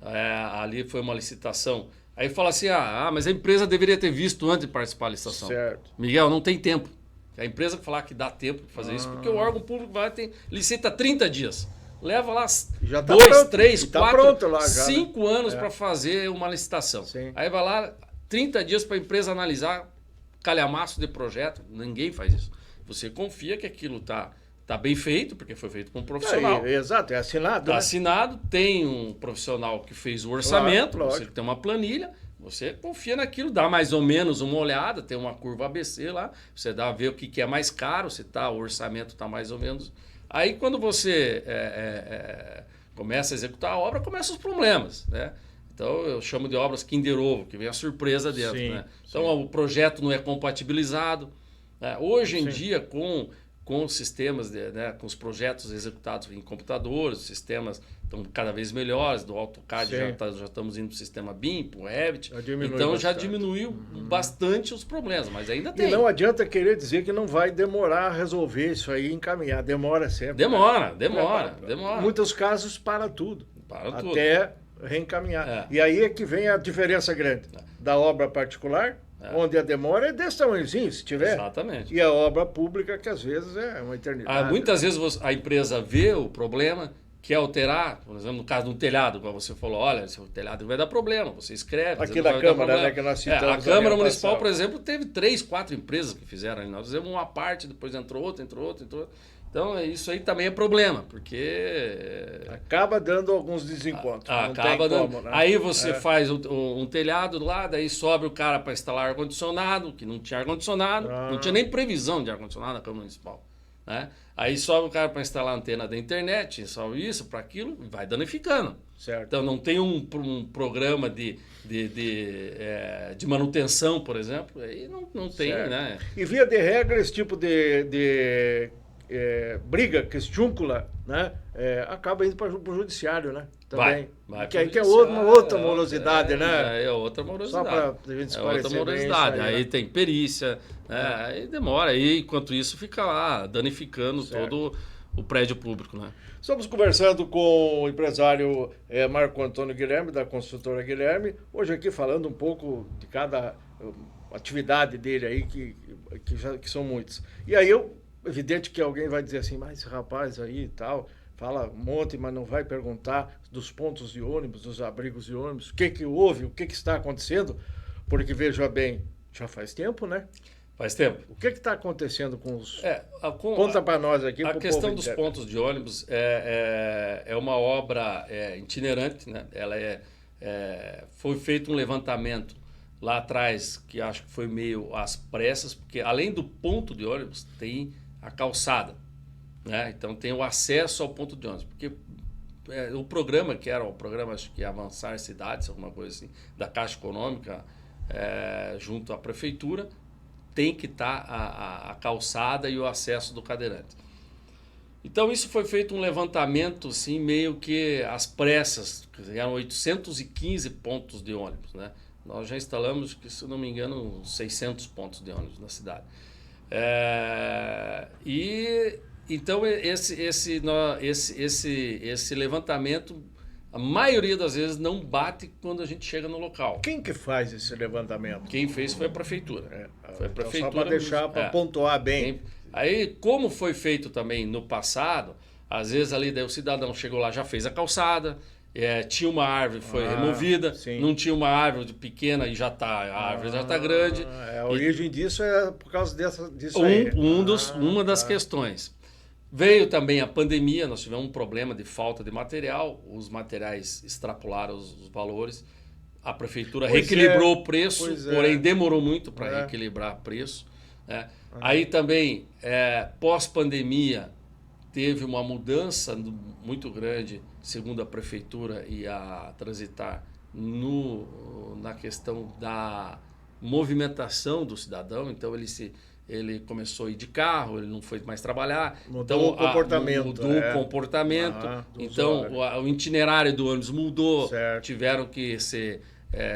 S3: Ali foi uma licitação. Aí fala assim, mas a empresa deveria ter visto antes de participar da licitação.
S2: Certo.
S3: Miguel, não tem tempo. A empresa que falar que dá tempo de fazer isso, porque o órgão público licita 30 dias. Leva lá
S2: Já tá
S3: 2,
S2: pronto.
S3: 3,
S2: Tá
S3: 4,
S2: pronto lá já,
S3: 5 anos para fazer uma licitação.
S2: Sim.
S3: Aí vai lá, 30 dias para a empresa analisar calhamaço de projeto. Ninguém faz isso. Você confia que aquilo tá bem feito, porque foi feito por um profissional.
S2: Exato, é assinado.
S3: Está
S2: né?
S3: assinado, tem um profissional que fez o orçamento,
S2: Claro,
S3: você
S2: lógico.
S3: tem uma planilha, você confia naquilo, dá mais ou menos uma olhada, tem uma curva ABC lá, você dá a ver o que é mais caro, se o orçamento está mais ou menos. Aí quando você começa a executar a obra, começam os problemas, né? Então eu chamo de obras Kinder Ovo, que vem a surpresa dentro,
S2: Sim,
S3: né? Então o projeto não é compatibilizado. Né? Hoje em
S2: Sim.
S3: dia, com os sistemas, com os projetos executados em computadores, os sistemas estão cada vez melhores, do AutoCAD
S2: Sim.
S3: já estamos indo para o sistema BIM, para o Revit,
S2: Já diminui
S3: então já
S2: bastante.
S3: diminuiu bastante os problemas, mas ainda tem.
S2: E não adianta querer dizer que não vai demorar a resolver isso aí e encaminhar. Demora sempre.
S3: Demora.
S2: Em muitos casos, para tudo.
S3: Para tudo.
S2: Até reencaminhar.
S3: É.
S2: E aí é que vem a diferença grande da obra particular, onde a demora é desse tamanhozinho, se tiver.
S3: Exatamente.
S2: E a obra pública, que às vezes é uma eternidade.
S3: Muitas vezes a empresa vê o problema, quer alterar, por exemplo, no caso de um telhado, como você falou, olha, esse telhado vai dar problema, você escreve.
S2: Aqui
S3: dizendo
S2: da
S3: que vai dar
S2: Câmara,
S3: problema.
S2: né, que nós citamos
S3: A Câmara
S2: ali,
S3: Municipal,
S2: passava.
S3: por exemplo, teve 3, 4 empresas que fizeram ali. Nós fizemos uma parte, depois entrou outra. Então, isso aí também é problema, porque...
S2: Acaba dando alguns desencontros. não
S3: Acaba
S2: tem
S3: dando.
S2: como, né?
S3: Aí você faz um telhado lá, daí sobe o cara para instalar ar-condicionado, que não tinha ar-condicionado, não tinha nem previsão de ar-condicionado na Câmara Municipal. Né? Aí sobe o cara para instalar a antena da internet, só isso, para aquilo, e vai danificando.
S2: Certo.
S3: Então não tem um programa de manutenção, por exemplo, aí não tem,
S2: Certo.
S3: né?
S2: E via de regra, esse tipo de briga, questiúncula, né? Acaba indo para o judiciário, né? Também.
S3: Vai
S2: que
S3: pro
S2: aí que é
S3: judiciário,
S2: uma outra morosidade, né?
S3: É outra morosidade.
S2: Só para a gente
S3: É
S2: esclarecer
S3: outra
S2: bem
S3: morosidade.
S2: isso
S3: Aí
S2: né?
S3: tem perícia, né? Aí demora. Aí, enquanto isso, fica lá danificando
S2: Certo.
S3: todo o prédio público, né?
S2: Estamos conversando com o empresário Marco Antônio Guilherme, da construtora Guilherme, hoje aqui falando um pouco de cada atividade dele aí, que são muitas. E aí, evidente que alguém vai dizer assim, mas esse rapaz aí e tal, fala um monte, mas não vai perguntar dos pontos de ônibus, dos abrigos de ônibus, o que houve, o que está acontecendo, porque veja bem, já faz tempo, né?
S3: Faz tempo.
S2: O que está acontecendo com os...
S3: Conta
S2: para nós aqui.
S3: A
S2: pro
S3: questão
S2: povo
S3: dos
S2: inteiro.
S3: pontos de ônibus é uma obra itinerante, né? Ela foi feito um levantamento lá atrás, que acho que foi meio às pressas, porque além do ponto de ônibus, tem a calçada, né? Então tem o acesso ao ponto de ônibus, porque o programa, que era o programa, acho que Avançar Cidades, alguma coisa assim, da Caixa Econômica, junto à Prefeitura, tem que estar a calçada e o acesso do cadeirante. Então isso foi feito um levantamento assim, meio que às pressas, eram 815 pontos de ônibus, né? Nós já instalamos, se não me engano, 600 pontos de ônibus na cidade. Então esse levantamento, a maioria das vezes não bate quando a gente chega no local.
S2: Quem que faz esse levantamento?
S3: Quem fez foi a prefeitura. Foi a prefeitura.
S2: Então, só para deixar, para pontuar bem.
S3: Aí, como foi feito também no passado, às vezes ali daí o cidadão chegou lá, já fez a calçada, tinha uma árvore, foi removida,
S2: sim.
S3: não tinha uma árvore pequena e a árvore já está grande.
S2: A origem disso é por causa disso aí.
S3: Uma das questões. Veio também a pandemia, nós tivemos um problema de falta de material, os materiais extrapolaram os valores. a prefeitura
S2: Pois
S3: reequilibrou
S2: é,
S3: o preço,
S2: pois é.
S3: porém demorou muito para
S2: É.
S3: reequilibrar o preço. Né? Aí também, pós-pandemia, teve uma mudança muito grande, segundo a prefeitura e a Transitar, na questão da movimentação do cidadão. Então ele começou a ir de carro, ele não foi mais trabalhar.
S2: Mudou
S3: então,
S2: o comportamento.
S3: Mudou o comportamento.
S2: Do
S3: Então
S2: usuário.
S3: o itinerário do ônibus mudou,
S2: Certo.
S3: tiveram que ser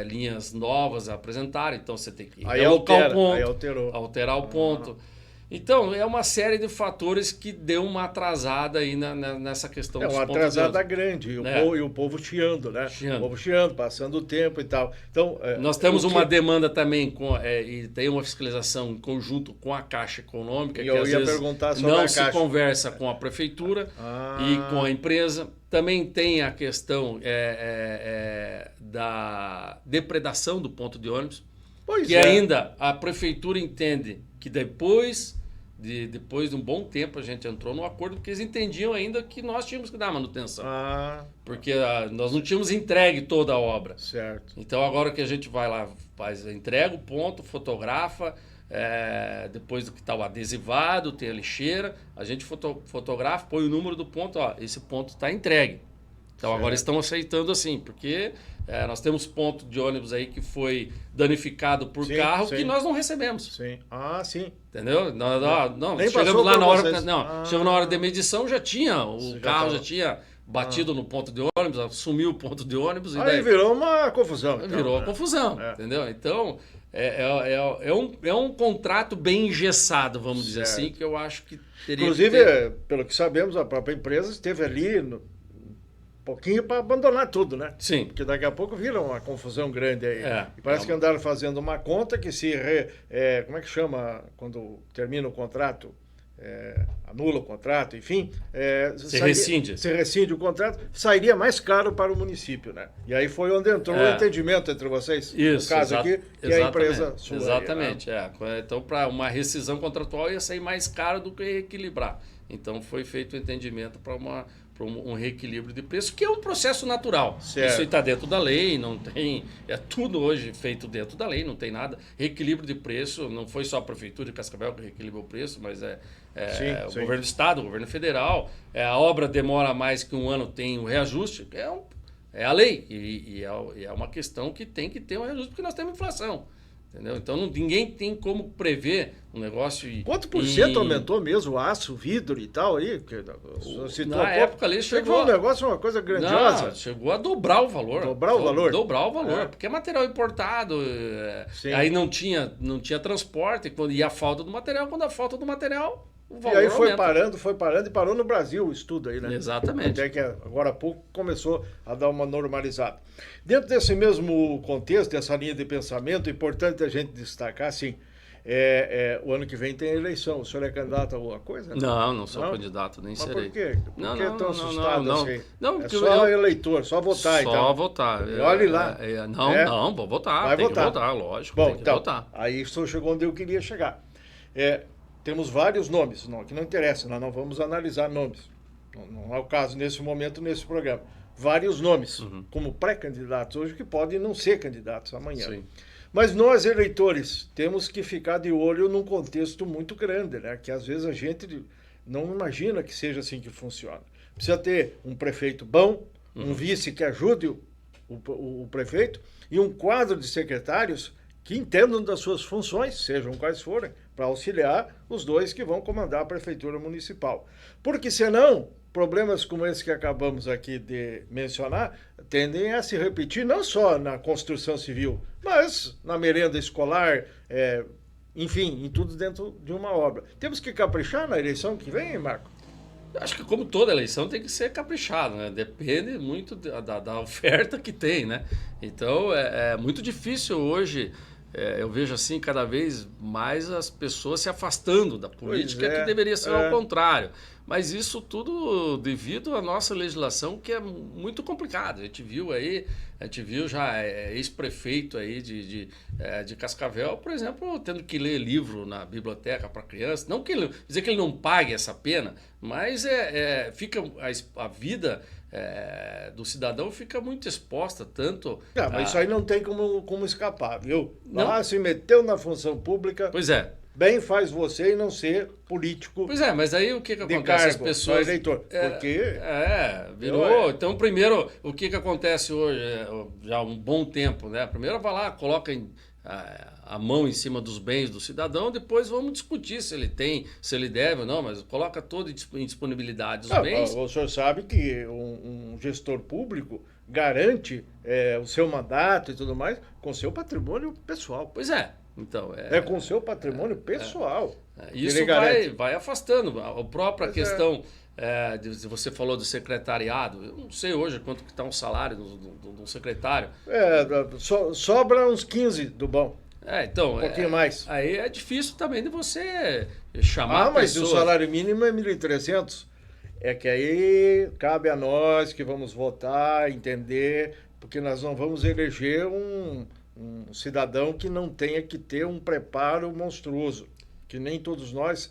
S3: linhas novas a apresentar, então você tem que
S2: Aí
S3: realocar
S2: altera,
S3: o ponto,
S2: aí alterou.
S3: alterar o ponto. Então, é uma série de fatores que deu uma atrasada aí nessa questão dos
S2: uma
S3: pontos de
S2: atrasada
S3: ônibus.
S2: grande,
S3: É.
S2: e o povo chiando, né?
S3: Chiando.
S2: O povo chiando, passando o tempo e tal. Então,
S3: Nós temos
S2: o que-
S3: uma demanda também, e tem uma fiscalização em conjunto com a Caixa Econômica,
S2: E
S3: que
S2: eu
S3: às
S2: ia
S3: vezes
S2: perguntar sobre
S3: não
S2: a
S3: se
S2: Caixa.
S3: conversa com a prefeitura e com a empresa. Também tem a questão da depredação do ponto de ônibus,
S2: Pois
S3: que
S2: é.
S3: ainda a prefeitura entende que depois de um bom tempo a gente entrou no acordo, porque eles entendiam ainda que nós tínhamos que dar manutenção. Porque nós não tínhamos entregue toda a obra.
S2: Certo.
S3: Então agora que a gente vai lá, entrega o ponto, fotografa, depois do que está o adesivado, tem a lixeira, a gente fotografa, põe o número do ponto, esse ponto está entregue. Então agora estão aceitando assim, porque nós temos ponto de ônibus aí que foi danificado por
S2: Sim,
S3: carro
S2: sim.
S3: que nós não recebemos.
S2: Sim. Sim.
S3: Entendeu? Não,
S2: Nem
S3: chegamos
S2: passou
S3: lá
S2: por
S3: na hora.
S2: vocês.
S3: Chegamos na hora de medição, já tinha. O
S2: Já
S3: carro
S2: tava.
S3: já tinha batido no ponto de ônibus, assumiu o ponto de ônibus e
S2: Aí
S3: daí
S2: virou uma confusão. então,
S3: virou
S2: né?
S3: confusão. Entendeu? Então, é um contrato bem engessado, vamos dizer
S2: Certo.
S3: assim, que eu acho que teria
S2: Inclusive,
S3: que ter.
S2: pelo que sabemos, a própria empresa esteve ali um pouquinho para abandonar tudo, né?
S3: Sim.
S2: Porque daqui a pouco vira uma confusão grande aí. E parece
S3: É
S2: que andaram fazendo uma conta que como é que chama quando termina o contrato? Anula o contrato, enfim.
S3: Rescinde.
S2: Se rescinde o contrato, sairia mais caro para o município, né? E aí foi onde entrou o entendimento entre vocês.
S3: Isso,
S2: no caso aqui, que é a empresa sua.
S3: Exatamente, Então, para uma rescisão contratual ia sair mais caro do que reequilibrar. Então, foi feito o entendimento para um reequilíbrio de preço, que é um processo natural.
S2: Certo.
S3: Isso está dentro da lei, não tem... É tudo hoje feito dentro da lei, não tem nada. Reequilíbrio de preço, não foi só a Prefeitura de Cascavel que reequilibrou o preço, mas o
S2: sim.
S3: governo do Estado, o governo federal. A obra demora mais que um ano, tem um reajuste, é a lei. E é uma questão que tem que ter um reajuste, porque nós temos inflação. Entendeu? Então ninguém tem como prever um negócio.
S2: Quanto por cento aumentou mesmo o aço, o vidro e tal aí?
S3: Na época ali chegou.
S2: Foi um negócio, uma coisa grandiosa.
S3: Não, chegou a dobrar o valor.
S2: Dobrar o valor?
S3: Dobrar o valor, porque é material importado. Aí não tinha transporte, e a falta do material, quando a falta do material, o valor
S2: E aí foi
S3: aumenta.
S2: parando e parou no Brasil o estudo aí, né?
S3: Exatamente.
S2: Até que agora há pouco começou a dar uma normalizada. Dentro desse mesmo contexto, dessa linha de pensamento, é importante a gente destacar, assim, o ano que vem tem a eleição. O senhor é candidato a alguma coisa?
S3: Não sou candidato, nem
S2: Mas
S3: serei.
S2: por quê? Por que tão assustado assim?
S3: Não,
S2: É
S3: porque
S2: só eleitor, só votar, então.
S3: Só votar.
S2: E olhe lá.
S3: Não, vou votar.
S2: Vai
S3: tem
S2: votar.
S3: que votar, lógico.
S2: Bom,
S3: tem que
S2: então,
S3: votar.
S2: aí o senhor chegou onde eu queria chegar. Temos vários nomes, que não interessa, nós não vamos analisar nomes. Não é o caso nesse momento, nesse programa. Vários nomes, como pré-candidatos hoje, que podem não ser candidatos amanhã.
S3: Sim.
S2: Mas nós, eleitores, temos que ficar de olho num contexto muito grande, né? Que às vezes a gente não imagina que seja assim que funciona. Precisa ter um prefeito bom, um vice que ajude o prefeito e um quadro de secretários que entendam das suas funções, sejam quais forem, para auxiliar os dois que vão comandar a prefeitura municipal. Porque senão, problemas como esse que acabamos aqui de mencionar tendem a se repetir não só na construção civil, mas na merenda escolar, enfim, em tudo dentro de uma obra. Temos que caprichar na eleição que vem, Marco?
S3: Eu acho que como toda eleição tem que ser caprichado, né? Depende muito da oferta que tem, né? Então é muito difícil hoje. Eu vejo assim cada vez mais as pessoas se afastando da política, que deveria ser ao contrário. Mas isso tudo devido à nossa legislação, que é muito complicada. A gente viu já ex-prefeito aí de Cascavel, por exemplo, tendo que ler livro na biblioteca para criança. Não que dizer que ele não pague essa pena, mas fica a vida do cidadão fica muito exposta, tanto...
S2: Mas isso aí não tem como escapar, viu?
S3: Não.
S2: Se meteu na função pública...
S3: Pois é.
S2: Bem faz você e não ser político.
S3: Pois é, mas aí o que acontece?
S2: Cargo,
S3: As pessoas...
S2: eleitor. Porque...
S3: virou. Então, primeiro, o que acontece hoje, já há um bom tempo, né? Primeiro vai lá, coloca a mão em cima dos bens do cidadão, depois vamos discutir se ele tem, se ele deve ou não, mas coloca todo em disponibilidade os bens.
S2: O senhor sabe que um gestor público garante o seu mandato e tudo mais com seu patrimônio pessoal.
S3: Pois é. Então,
S2: com seu patrimônio pessoal.
S3: Isso vai afastando. A própria questão, você falou do secretariado, eu não sei hoje quanto que está um salário do secretário.
S2: Sobra uns 15 do bom.
S3: Então,
S2: um pouquinho mais.
S3: Aí é difícil também de você chamar
S2: mas
S3: pessoas.
S2: o salário mínimo é 1.300. É que aí cabe a nós que vamos votar, entender, porque nós não vamos eleger um cidadão que não tenha que ter um preparo monstruoso, que nem todos nós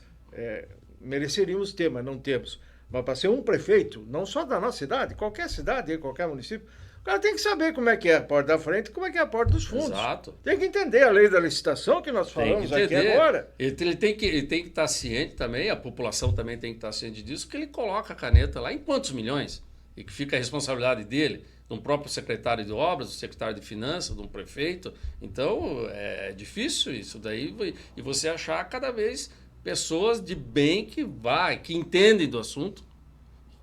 S2: mereceríamos ter, mas não temos. Mas para ser um prefeito, não só da nossa cidade, qualquer cidade, qualquer município, o cara tem que saber como é que é a porta da frente e como é que é a porta dos fundos.
S3: Exato.
S2: Tem que entender a lei da licitação que nós falamos aqui agora.
S3: Ele tem que estar ciente também, a população também tem que estar ciente disso, que ele coloca a caneta lá em quantos milhões e que fica a responsabilidade dele, de um próprio secretário de obras, do secretário de finanças, de um prefeito. Então, é difícil isso daí. E você achar cada vez pessoas de bem que entendem do assunto,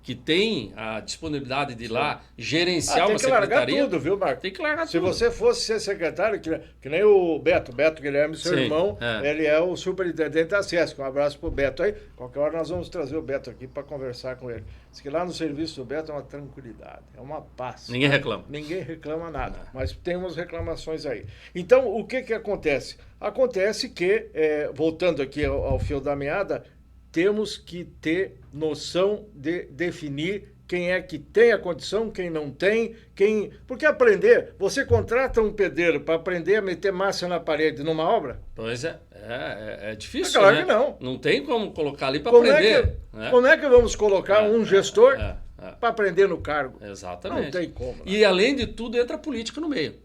S3: que têm a disponibilidade de ir lá gerenciar uma secretaria.
S2: Tem que largar tudo, viu, Marco?
S3: Tem que largar
S2: Se
S3: tudo.
S2: você fosse ser secretário, que nem o Beto Guilherme, seu irmão, ele é o superintendente da SESC. Um abraço pro Beto aí. Qualquer hora nós vamos trazer o Beto aqui para conversar com ele. Diz que lá no serviço do Beto é uma tranquilidade, é uma paz.
S3: Ninguém reclama.
S2: Ninguém reclama nada, mas tem umas reclamações aí. Então, o que acontece? Acontece que, voltando aqui ao fio da meada, temos que ter noção de definir quem é que tem a condição, quem não tem, Porque aprender, você contrata um pedreiro para aprender a meter massa na parede numa obra?
S3: Pois é difícil,
S2: claro
S3: né?
S2: que não.
S3: Não tem como colocar ali para aprender.
S2: Como é que vamos colocar um gestor para aprender no cargo?
S3: Exatamente.
S2: Não tem como. Né?
S3: E além de tudo, entra a política no meio.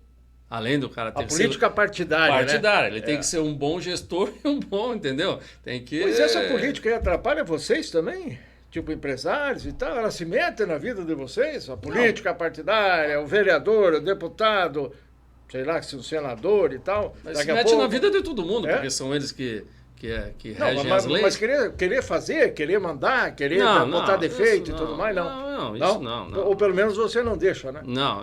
S3: Além do cara ter que ser...
S2: A política partidária, né?
S3: Ele tem que ser um bom gestor e um bom, entendeu? Tem que...
S2: Pois essa política aí atrapalha vocês também? Tipo empresários e tal? Ela se mete na vida de vocês? A política partidária, o vereador, o deputado, sei lá, o senador e tal?
S3: Mas se mete na vida de todo mundo, porque são eles que regem as leis.
S2: Mas querer fazer, querer mandar, querer botar defeito e tudo mais, não.
S3: Isso não.
S2: Ou pelo menos você não deixa, né?
S3: Não.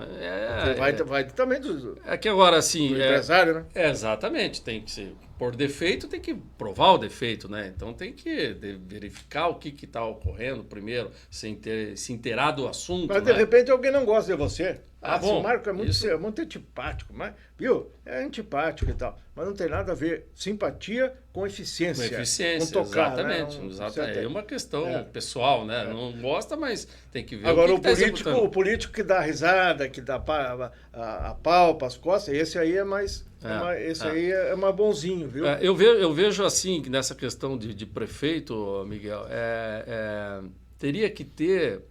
S2: Vai também do
S3: que agora, assim...
S2: do empresário, né?
S3: Exatamente. Tem que ser... Por defeito, tem que provar o defeito, né? Então tem que verificar o que está ocorrendo primeiro, se inteirar do assunto.
S2: Mas de repente alguém não gosta de você.
S3: Bom,
S2: o Marco é muito antipático, mas, viu? É antipático e tal. Mas não tem nada a ver simpatia com eficiência.
S3: Com tocar, exatamente. Né? Exatamente. É uma questão pessoal, né? Não gosta, mas tem que ver.
S2: Agora, o político que dá risada, que dá a palpa, as costas, esse aí é mais. Aí é mais bonzinho, viu?
S3: Eu vejo assim, que nessa questão de prefeito, Miguel, teria que ter.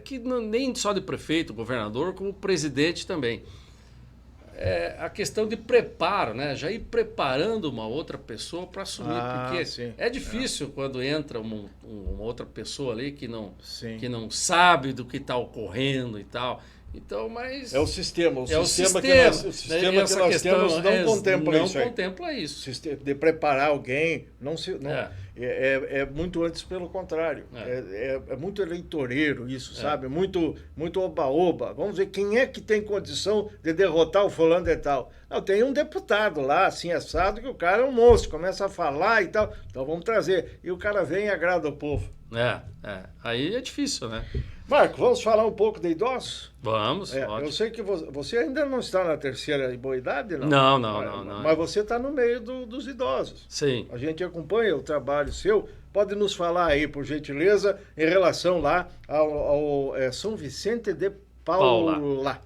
S3: Que nem só de prefeito, governador, como presidente também. A questão de preparo, né? Já ir preparando uma outra pessoa para assumir, porque é difícil quando entra uma outra pessoa ali que não sabe do que está ocorrendo e tal. Então, mas...
S2: É o sistema. O sistema que nós temos não contempla isso. De preparar alguém, é muito antes pelo contrário. É muito eleitoreiro isso, sabe? Muito oba-oba. Vamos ver quem é que tem condição de derrotar o fulano de tal. Não, tem um deputado lá, assim, assado, que o cara é um monstro, começa a falar e tal. Então vamos trazer. E o cara vem e agrada o povo.
S3: Aí é difícil, né?
S2: Marco, vamos falar um pouco de idosos?
S3: Vamos,
S2: eu sei que você ainda não está na terceira boa idade, não?
S3: Não.
S2: Mas você está no meio dos idosos.
S3: Sim.
S2: A gente acompanha o trabalho seu pode nos falar aí, por gentileza, em relação lá ao São Vicente de Paula.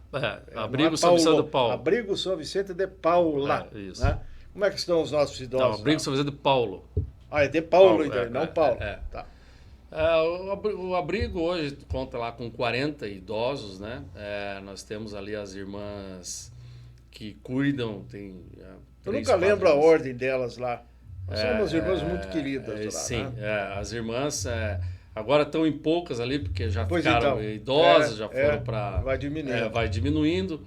S3: Abrigo São Vicente de Paula.
S2: Abrigo São Vicente de Paula.
S3: Isso.
S2: Né? Como é que estão os nossos idosos?
S3: Não, Abrigo São Vicente de Paulo.
S2: É de Paulo, então, não Paulo. Tá.
S3: O abrigo hoje conta lá com 40 idosos, né? Nós temos ali as irmãs que cuidam, tem...
S2: Eu nunca lembro a ordem delas lá. São umas irmãs muito queridas lá.
S3: Sim,
S2: né?
S3: as irmãs agora estão em poucas ali, porque já
S2: Pois
S3: ficaram
S2: então,
S3: idosas, já foram para...
S2: Vai diminuindo.
S3: Vai diminuindo.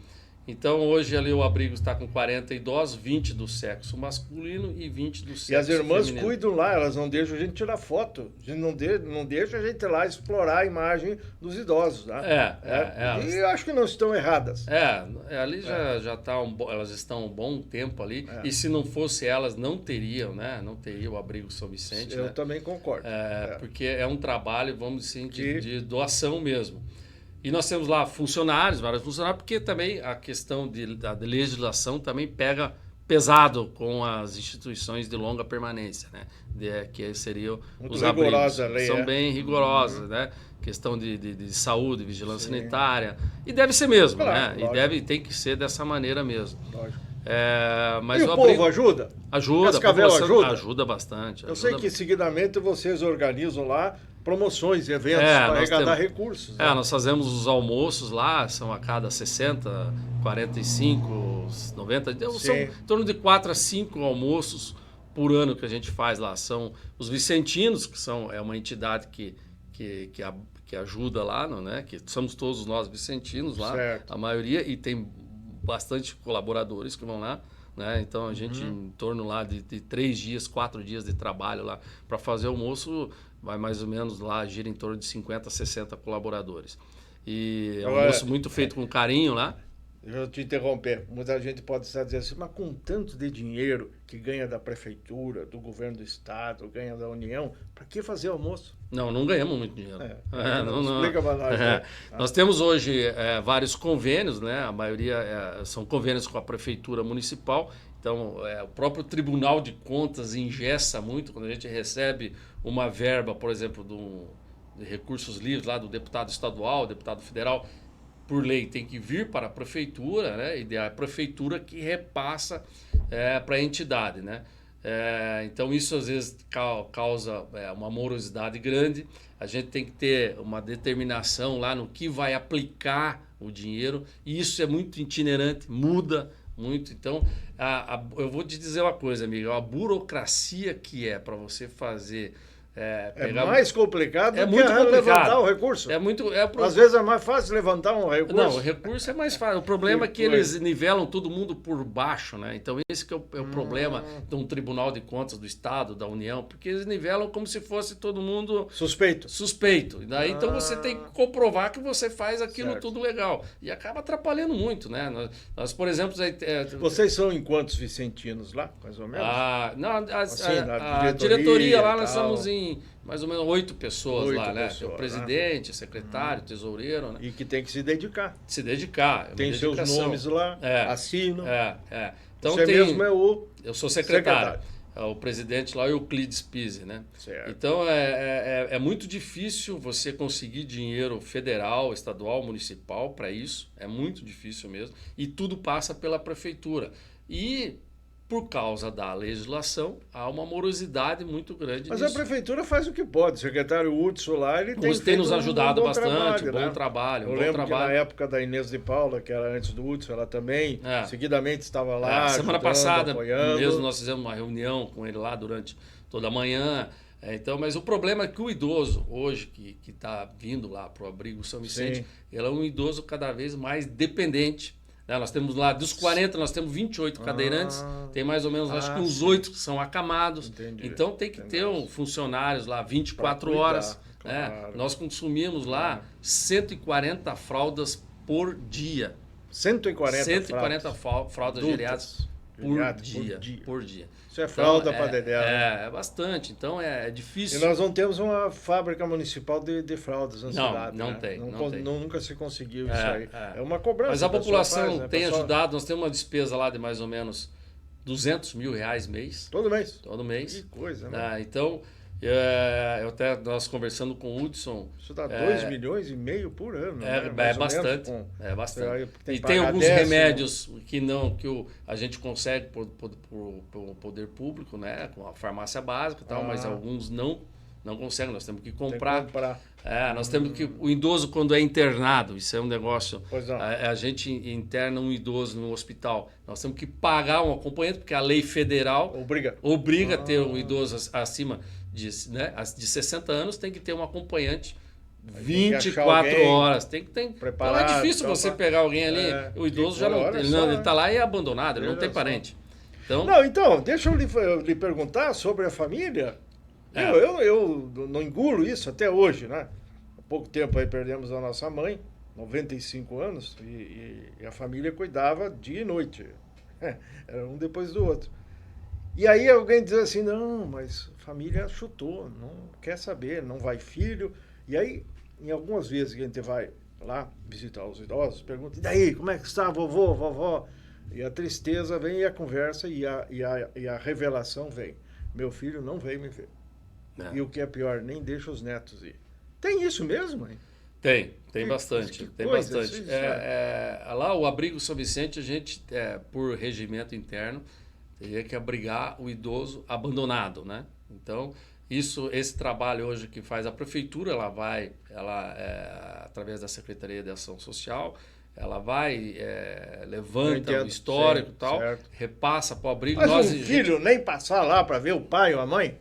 S3: Então, hoje ali o abrigo está com 40 idosos, 20 do sexo masculino e 20 do sexo feminino.
S2: E as irmãs cuidam lá, elas não deixam a gente tirar foto. A gente não deixa a gente ir lá explorar a imagem dos idosos. Né? E eu acho que não estão erradas.
S3: Ali já tá elas estão um bom tempo ali. E se não fosse elas, não teriam, né? Não teria o abrigo São Vicente.
S2: Eu também concordo.
S3: Porque é um trabalho, vamos dizer, de doação mesmo. E nós temos lá funcionários, vários funcionários, porque também a questão da legislação também pega pesado com as instituições de longa permanência, né? Que seriam os abrigos.
S2: A lei,
S3: são bem rigorosas, né? Questão de saúde, vigilância sanitária. E deve ser mesmo, né?
S2: Lógico.
S3: E tem que ser dessa maneira mesmo.
S2: Lógico.
S3: Mas
S2: e o povo ajuda?
S3: Ajuda.
S2: Cascavel ajuda?
S3: Ajuda bastante.
S2: Eu sei que seguidamente vocês organizam lá promoções, eventos para arrecadar recursos. Né?
S3: Nós fazemos os almoços lá, são a cada 60, 45, 90, são em torno de 4 a 5 almoços por ano que a gente faz lá. São os vicentinos, que é uma entidade que ajuda lá, né? Que somos todos nós vicentinos lá,
S2: certo.
S3: A maioria, e tem bastante colaboradores que vão lá. Né? Então a gente em torno lá de 3 dias, 4 dias de trabalho lá para fazer o almoço, vai mais ou menos lá, gira em torno de 50, 60 colaboradores. E é um almoço muito feito com carinho lá.
S2: Eu te interromper, muita gente pode estar dizendo assim, mas com tanto de dinheiro que ganha da prefeitura, do governo do estado, ganha da União, para que fazer almoço?
S3: Não ganhamos muito dinheiro.
S2: Não. Explica para nós. Né?
S3: Nós temos hoje vários convênios, né? A maioria são convênios com a prefeitura municipal. Então, o próprio Tribunal de Contas engessa muito quando a gente recebe uma verba, por exemplo, de recursos livres lá do deputado estadual, deputado federal. Por lei tem que vir para a prefeitura, né? E é a prefeitura que repassa para a entidade, né? Então isso às vezes causa uma morosidade grande. A gente tem que ter uma determinação lá no que vai aplicar o dinheiro, e isso é muito itinerante, muda muito. Então eu vou te dizer uma coisa, amigo, a burocracia que é para você fazer...
S2: mais complicado do que
S3: muito complicado.
S2: Levantar o recurso. Às vezes é mais fácil levantar um recurso.
S3: Não, o recurso é mais fácil. O problema é que eles nivelam todo mundo por baixo, né? Então esse que é o problema de um Tribunal de Contas do Estado, da União, porque eles nivelam como se fosse todo mundo... Suspeito. E daí, então você tem que comprovar que você faz aquilo tudo legal. E acaba atrapalhando muito, né? Nós por exemplo...
S2: Vocês são em quantos vicentinos lá, mais ou menos?
S3: A diretoria lá, nós somos em mais ou menos 8 pessoas lá, né? O presidente, secretário, tesoureiro, né?
S2: E que tem que se dedicar.
S3: Tem
S2: seus nomes lá, assino.
S3: Então
S2: você mesmo é o...
S3: Eu sou secretário. O presidente lá é o Euclides Pise, né?
S2: Certo.
S3: Então é muito difícil você conseguir dinheiro federal, estadual, municipal para isso. É muito difícil mesmo. E tudo passa pela prefeitura. E... por causa da legislação, há uma morosidade muito grande
S2: Mas
S3: nisso.
S2: a prefeitura faz o que pode. O secretário Hudson lá, ele tem
S3: nos ajudado bastante,
S2: bom
S3: trabalho.
S2: Eu lembro que na época da Inês de Paula, que era antes do Hudson, ela também, seguidamente estava lá,
S3: semana passada,
S2: apoiando.
S3: mesmo nós fizemos uma reunião com ele lá durante toda a manhã. Mas o problema é que o idoso, hoje, que está vindo lá para o Abrigo São Vicente, ele é um idoso cada vez mais dependente. Nós temos lá, dos 40, nós temos 28 cadeirantes, tem mais ou menos, acho que uns 8 que são acamados.
S2: Entendi.
S3: Então tem que ter funcionários lá 24 horas.
S2: Claro.
S3: Nós consumimos lá 140 fraldas por dia.
S2: 140
S3: fraldas geriátricas por dia.
S2: Isso é fralda para Dedé.
S3: É bastante, então é difícil.
S2: E nós não temos uma fábrica municipal de fraldas na cidade.
S3: Não tem.
S2: Nunca se conseguiu isso aí. É uma cobrança.
S3: Mas a população tem ajudado, nós temos uma despesa lá de mais ou menos R$200 mil mês.
S2: Todo mês?
S3: Todo mês.
S2: Que coisa, né?
S3: Então, Nós conversando com o Hudson...
S2: Isso dá 2,5 milhões por ano, né?
S3: É bastante, é bastante.
S2: Tem
S3: Tem alguns
S2: décimo.
S3: remédios a gente consegue por poder público, né? Com a farmácia básica e tal, mas alguns não conseguem, nós temos que comprar. Nós temos que... O idoso, quando é internado, isso é um negócio... A gente interna um idoso no hospital, nós temos que pagar um acompanhante, porque a lei federal obriga a ter um idoso acima de 60 anos, tem que ter um acompanhante 24 horas. Tem
S2: preparado.
S3: Então é difícil você pegar alguém ali, o idoso já não... Ele está lá e é abandonado, ele não tem parente.
S2: Então, deixa eu lhe perguntar sobre a família. Eu não engulo isso até hoje, né? Há pouco tempo aí perdemos a nossa mãe, 95 anos, e a família cuidava dia e noite. Era um depois do outro. E aí alguém diz assim, não, mas a família chutou, não quer saber, não vai filho. E aí, em algumas vezes que a gente vai lá visitar os idosos, pergunta, e daí, como é que está vovô, vovó? E a tristeza vem e a conversa e a revelação vem. Meu filho não veio me ver. E o que é pior, nem deixa os netos ir. Tem isso mesmo, hein?
S3: Tem bastante. Tem bastante. Lá o Abrigo São Vicente, a gente, por regimento interno, teria que abrigar o idoso abandonado, né? Então, esse trabalho hoje que faz a prefeitura, através da Secretaria de Ação Social, ela vai, levanta o histórico e tal, repassa para o abrigo.
S2: Mas um filho nem passar lá para ver o pai ou a mãe?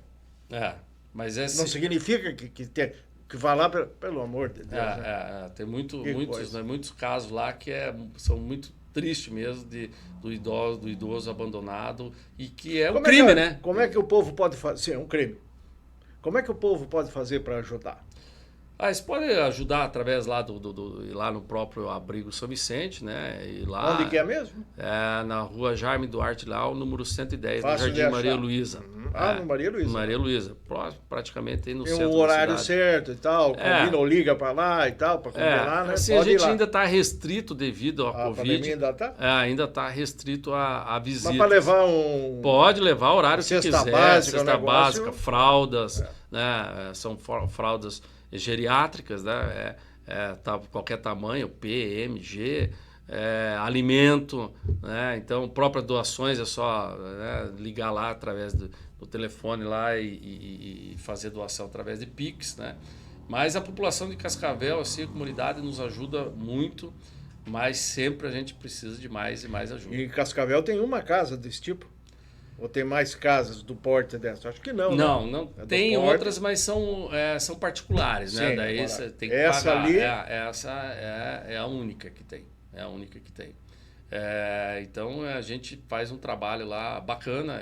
S3: Mas
S2: não significa que vá lá, pelo amor de Deus. Né?
S3: Tem muitos casos lá que são muito tristes mesmo do idoso abandonado e que é um crime, né?
S2: Como é que o povo pode fazer? Sim, é um crime. Como é que o povo pode fazer para ajudar?
S3: Você pode ajudar através lá lá no próprio Abrigo São Vicente, né? E lá,
S2: onde que é mesmo?
S3: Na rua Jaime Duarte, lá, o número 110,
S2: Fácil
S3: no Jardim Maria Luísa.
S2: No Maria Luísa.
S3: Maria Luísa, praticamente aí no centro.
S2: Tem um horário certo e tal, combina ou liga para lá e tal, para combinar, né?
S3: Assim, a gente ainda está restrito devido à Covid.
S2: Pandemia ainda está?
S3: Ainda está restrito a visita.
S2: Mas para levar
S3: Pode levar o horário que quiser. Cesta básica, fraldas, né? São fraldas geriátricas, né? Qualquer tamanho, P, M, G, alimento, né? Então, próprias doações é só ligar lá através do telefone lá e fazer doação através de Pix, né? Mas a população de Cascavel, assim, a comunidade nos ajuda muito, mas sempre a gente precisa de mais e mais ajuda.
S2: E Cascavel tem uma casa desse tipo? Ou tem mais casas do porte dessa? Acho que não.
S3: Não tem outras, mas são particulares, né?
S2: Sim,
S3: daí você tem que
S2: essa
S3: pagar.
S2: Ali...
S3: Essa é a única que tem. Então a gente faz um trabalho lá bacana,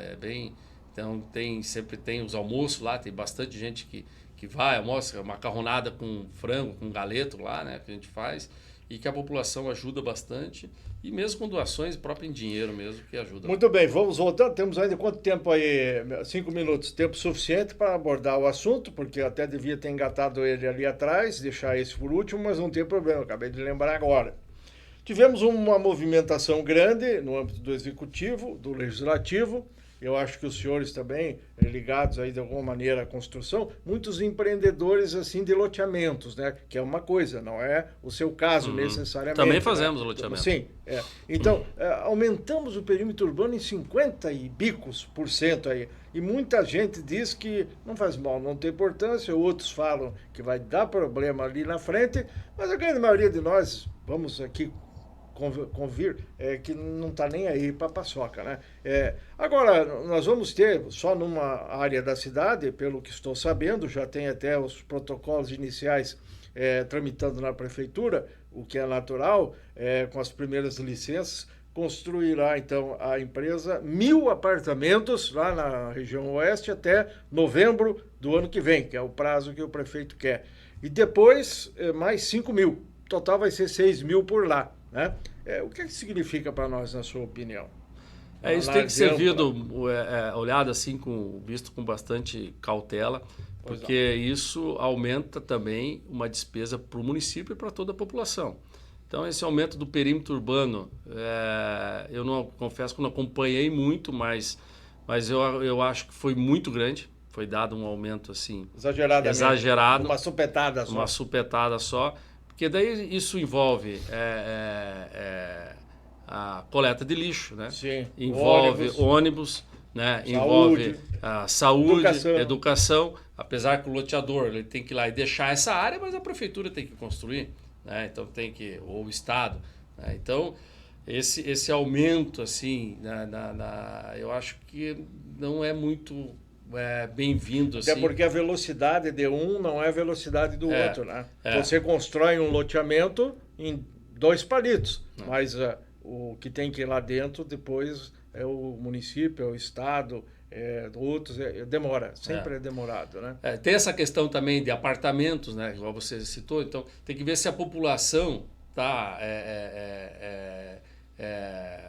S3: então sempre tem os almoços lá, tem bastante gente que vai, almoça, macarronada com frango, com galeto lá, né? Que a gente faz. E que a população ajuda bastante, e mesmo com doações, próprio em dinheiro mesmo, que ajuda.
S2: Muito bem, vamos voltar. Temos ainda quanto tempo aí? 5 minutos. Tempo suficiente para abordar o assunto, porque eu até devia ter engatado ele ali atrás, deixar esse por último, mas não tem problema, acabei de lembrar agora. Tivemos uma movimentação grande no âmbito do Executivo, do Legislativo. Eu acho que os senhores também, ligados aí de alguma maneira à construção, muitos empreendedores assim de loteamentos, né? Que é uma coisa, não é o seu caso necessariamente.
S3: Também fazemos loteamento.
S2: Sim. Então, aumentamos o perímetro urbano em 50 e bicos por cento aí. E muita gente diz que não faz mal, não tem importância, outros falam que vai dar problema ali na frente, mas a grande maioria de nós, vamos aqui convir, que não está nem aí para a paçoca, né? Agora, nós vamos ter, só numa área da cidade, pelo que estou sabendo, já tem até os protocolos iniciais tramitando na prefeitura, o que é natural, com as primeiras licenças, construirá, então, a empresa 1.000 apartamentos lá na região oeste até novembro do ano que vem, que é o prazo que o prefeito quer. E depois, mais 5.000. Total vai ser 6.000 por lá. Né? O que significa para nós, na sua opinião?
S3: Isso tem que ser olhado assim, visto com bastante cautela, porque isso aumenta também uma despesa para o município e para toda a população. Então, esse aumento do perímetro urbano, eu não confesso que não acompanhei muito, mas eu acho que foi muito grande. foi dado um aumento assim
S2: exagerado, uma supetada só.
S3: Uma supetada só, porque daí isso envolve a coleta de lixo, né?
S2: Sim.
S3: Envolve ônibus, né? Envolve a saúde, educação. Apesar que o loteador ele tem que ir lá e deixar essa área, mas a prefeitura tem que construir, né? Então ou o Estado, né? Então esse aumento assim, eu acho que não é muito bem-vindo.
S2: Até
S3: assim.
S2: porque a velocidade de um não é a velocidade do outro, né? Você constrói um loteamento em 2 palitos, mas o que tem que ir lá dentro depois é o município, é o Estado, outros, demora, sempre é demorado, né?
S3: Tem essa questão também de apartamentos, né? Igual você citou, então tem que ver se a população está,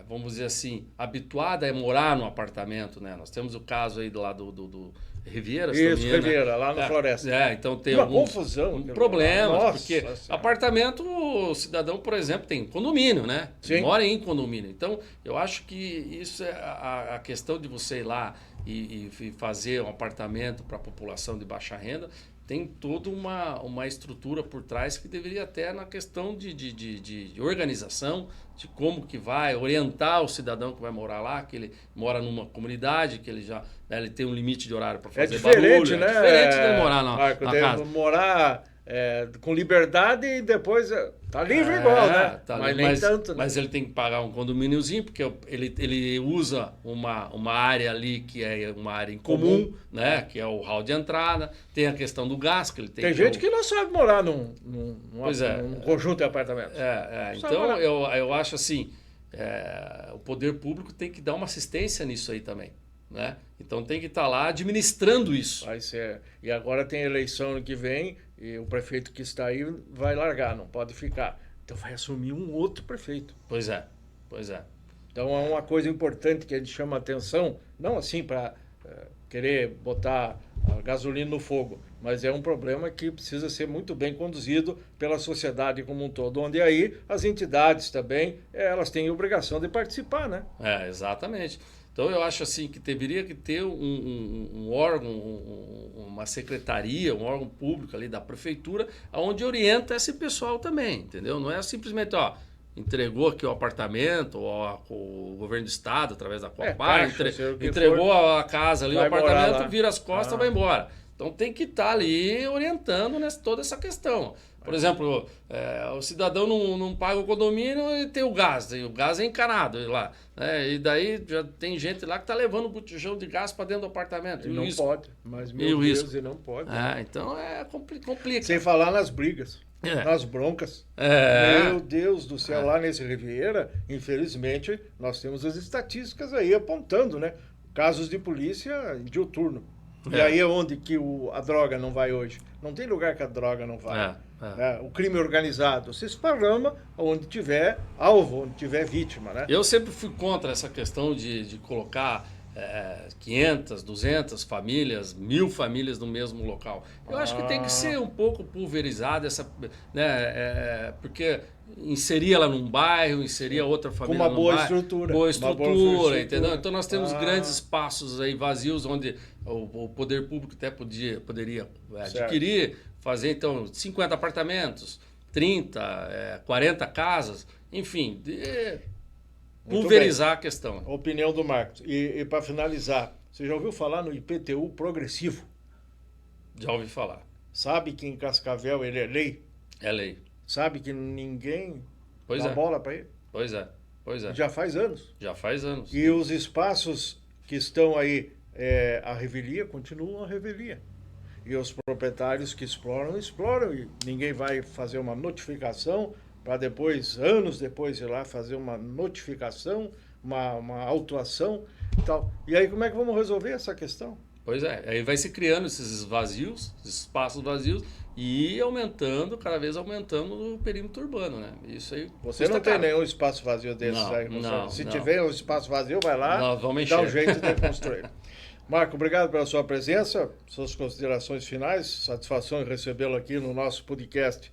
S3: vamos dizer assim, habituada a morar no apartamento, né? Nós temos o caso aí do lado do Riviera.
S2: Isso, também, Riviera, né? Lá na Floresta.
S3: Então tem
S2: uma confusão.
S3: Problemas, porque apartamento, o cidadão, por exemplo, tem condomínio, né?
S2: Sim.
S3: Mora em condomínio. Então, eu acho que isso é a questão de você ir lá e fazer um apartamento para a população de baixa renda, tem toda uma estrutura por trás que deveria até na questão de organização, de como que vai orientar o cidadão que vai morar lá, que ele mora numa comunidade, que ele já ele tem um limite de horário para fazer
S2: diferente,
S3: barulho.
S2: Né?
S3: É diferente de morar na casa.
S2: Morar com liberdade e depois tá livre igual, né?
S3: Mas nem tanto. Né? Mas ele tem que pagar um condomíniozinho, porque ele usa uma área ali que é uma área em comum, né? Que é o hall de entrada. Tem a questão do gás que ele tem.
S2: Tem gente que não sabe morar num conjunto de apartamentos.
S3: Então eu acho assim, o poder público tem que dar uma assistência nisso aí também. Né? Então tem que estar lá administrando isso.
S2: Vai ser. E agora tem eleição ano que vem e o prefeito que está aí vai largar, não pode ficar. Então vai assumir um outro prefeito.
S3: Pois é.
S2: Então é uma coisa importante que a gente chama a atenção, não assim para querer botar a gasolina no fogo, mas é um problema que precisa ser muito bem conduzido pela sociedade como um todo, onde aí as entidades também, elas têm a obrigação de participar, né?
S3: Exatamente. Então eu acho assim que deveria ter um órgão, uma secretaria, um órgão público ali da prefeitura, onde orienta esse pessoal também, entendeu? Não é simplesmente, entregou aqui o apartamento, o governo do estado, através da Copa, entregou a casa ali, o apartamento, vira as costas, vai embora. Então tem que estar ali orientando toda essa questão. Por exemplo, o cidadão não paga o condomínio e tem o gás é encanado lá. E daí já tem gente lá que está levando um botijão de gás para dentro do apartamento.
S2: E não pode, mas meu Deus, e não pode.
S3: Então complica.
S2: Sem falar nas brigas, nas broncas. Meu Deus do céu, lá nesse Riviera, infelizmente, nós temos as estatísticas aí apontando, né? Casos de polícia diuturno. E aí é onde que a droga não vai hoje? Não tem lugar que a droga não vai. O crime organizado se esparrama onde tiver alvo, onde tiver vítima, né?
S3: Eu sempre fui contra essa questão de colocar 500, 200 famílias, 1000 famílias no mesmo local. Eu acho que tem que ser um pouco pulverizada porque inserir ela num bairro, inserir outra família
S2: com uma boa estrutura.
S3: Boa estrutura, entendeu? Então nós temos grandes espaços aí vazios onde o poder público até poderia adquirir, fazer então 50 apartamentos, 30, 40 casas, enfim, pulverizar a questão.
S2: Opinião do Marcos. E para finalizar, você já ouviu falar no IPTU progressivo?
S3: Já ouvi falar.
S2: Sabe que em Cascavel ele é lei?
S3: É lei.
S2: Sabe que ninguém dá bola para ele?
S3: Pois é.
S2: Já faz anos. E os espaços que estão aí, a revelia, continuam a revelia. E os proprietários que exploram, e ninguém vai fazer uma notificação para depois, anos depois, ir lá fazer uma notificação, uma autuação e tal. E aí como é que vamos resolver essa questão?
S3: Pois é, aí vai se criando esses vazios, esses espaços vazios, e cada vez aumentando o perímetro urbano, né? Isso aí.
S2: Você não tem nenhum espaço vazio desses aí? Se tiver um espaço vazio, vai lá e dá um jeito de construir. Marco, obrigado pela sua presença, suas considerações finais, satisfação em recebê-lo aqui no nosso podcast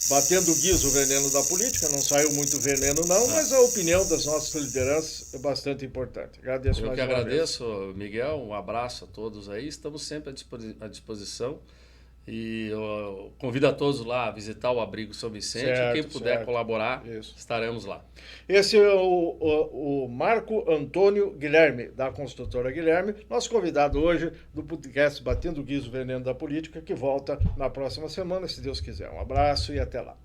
S2: Batendo Guizo, o veneno da política. Não saiu muito veneno, não, mas a opinião das nossas lideranças é bastante importante. Agradeço mais uma vez.
S3: Eu que agradeço, Miguel. Um abraço a todos aí. Estamos sempre à disposição. E eu convido a todos lá a visitar o Abrigo São Vicente.
S2: Certo,
S3: Quem puder
S2: certo.
S3: colaborar,
S2: Isso.
S3: estaremos lá.
S2: Esse é o Marco Antônio Guilherme, da construtora Guilherme, nosso convidado hoje do podcast Batendo Guizo, o Veneno da Política, que volta na próxima semana, se Deus quiser. Um abraço e até lá.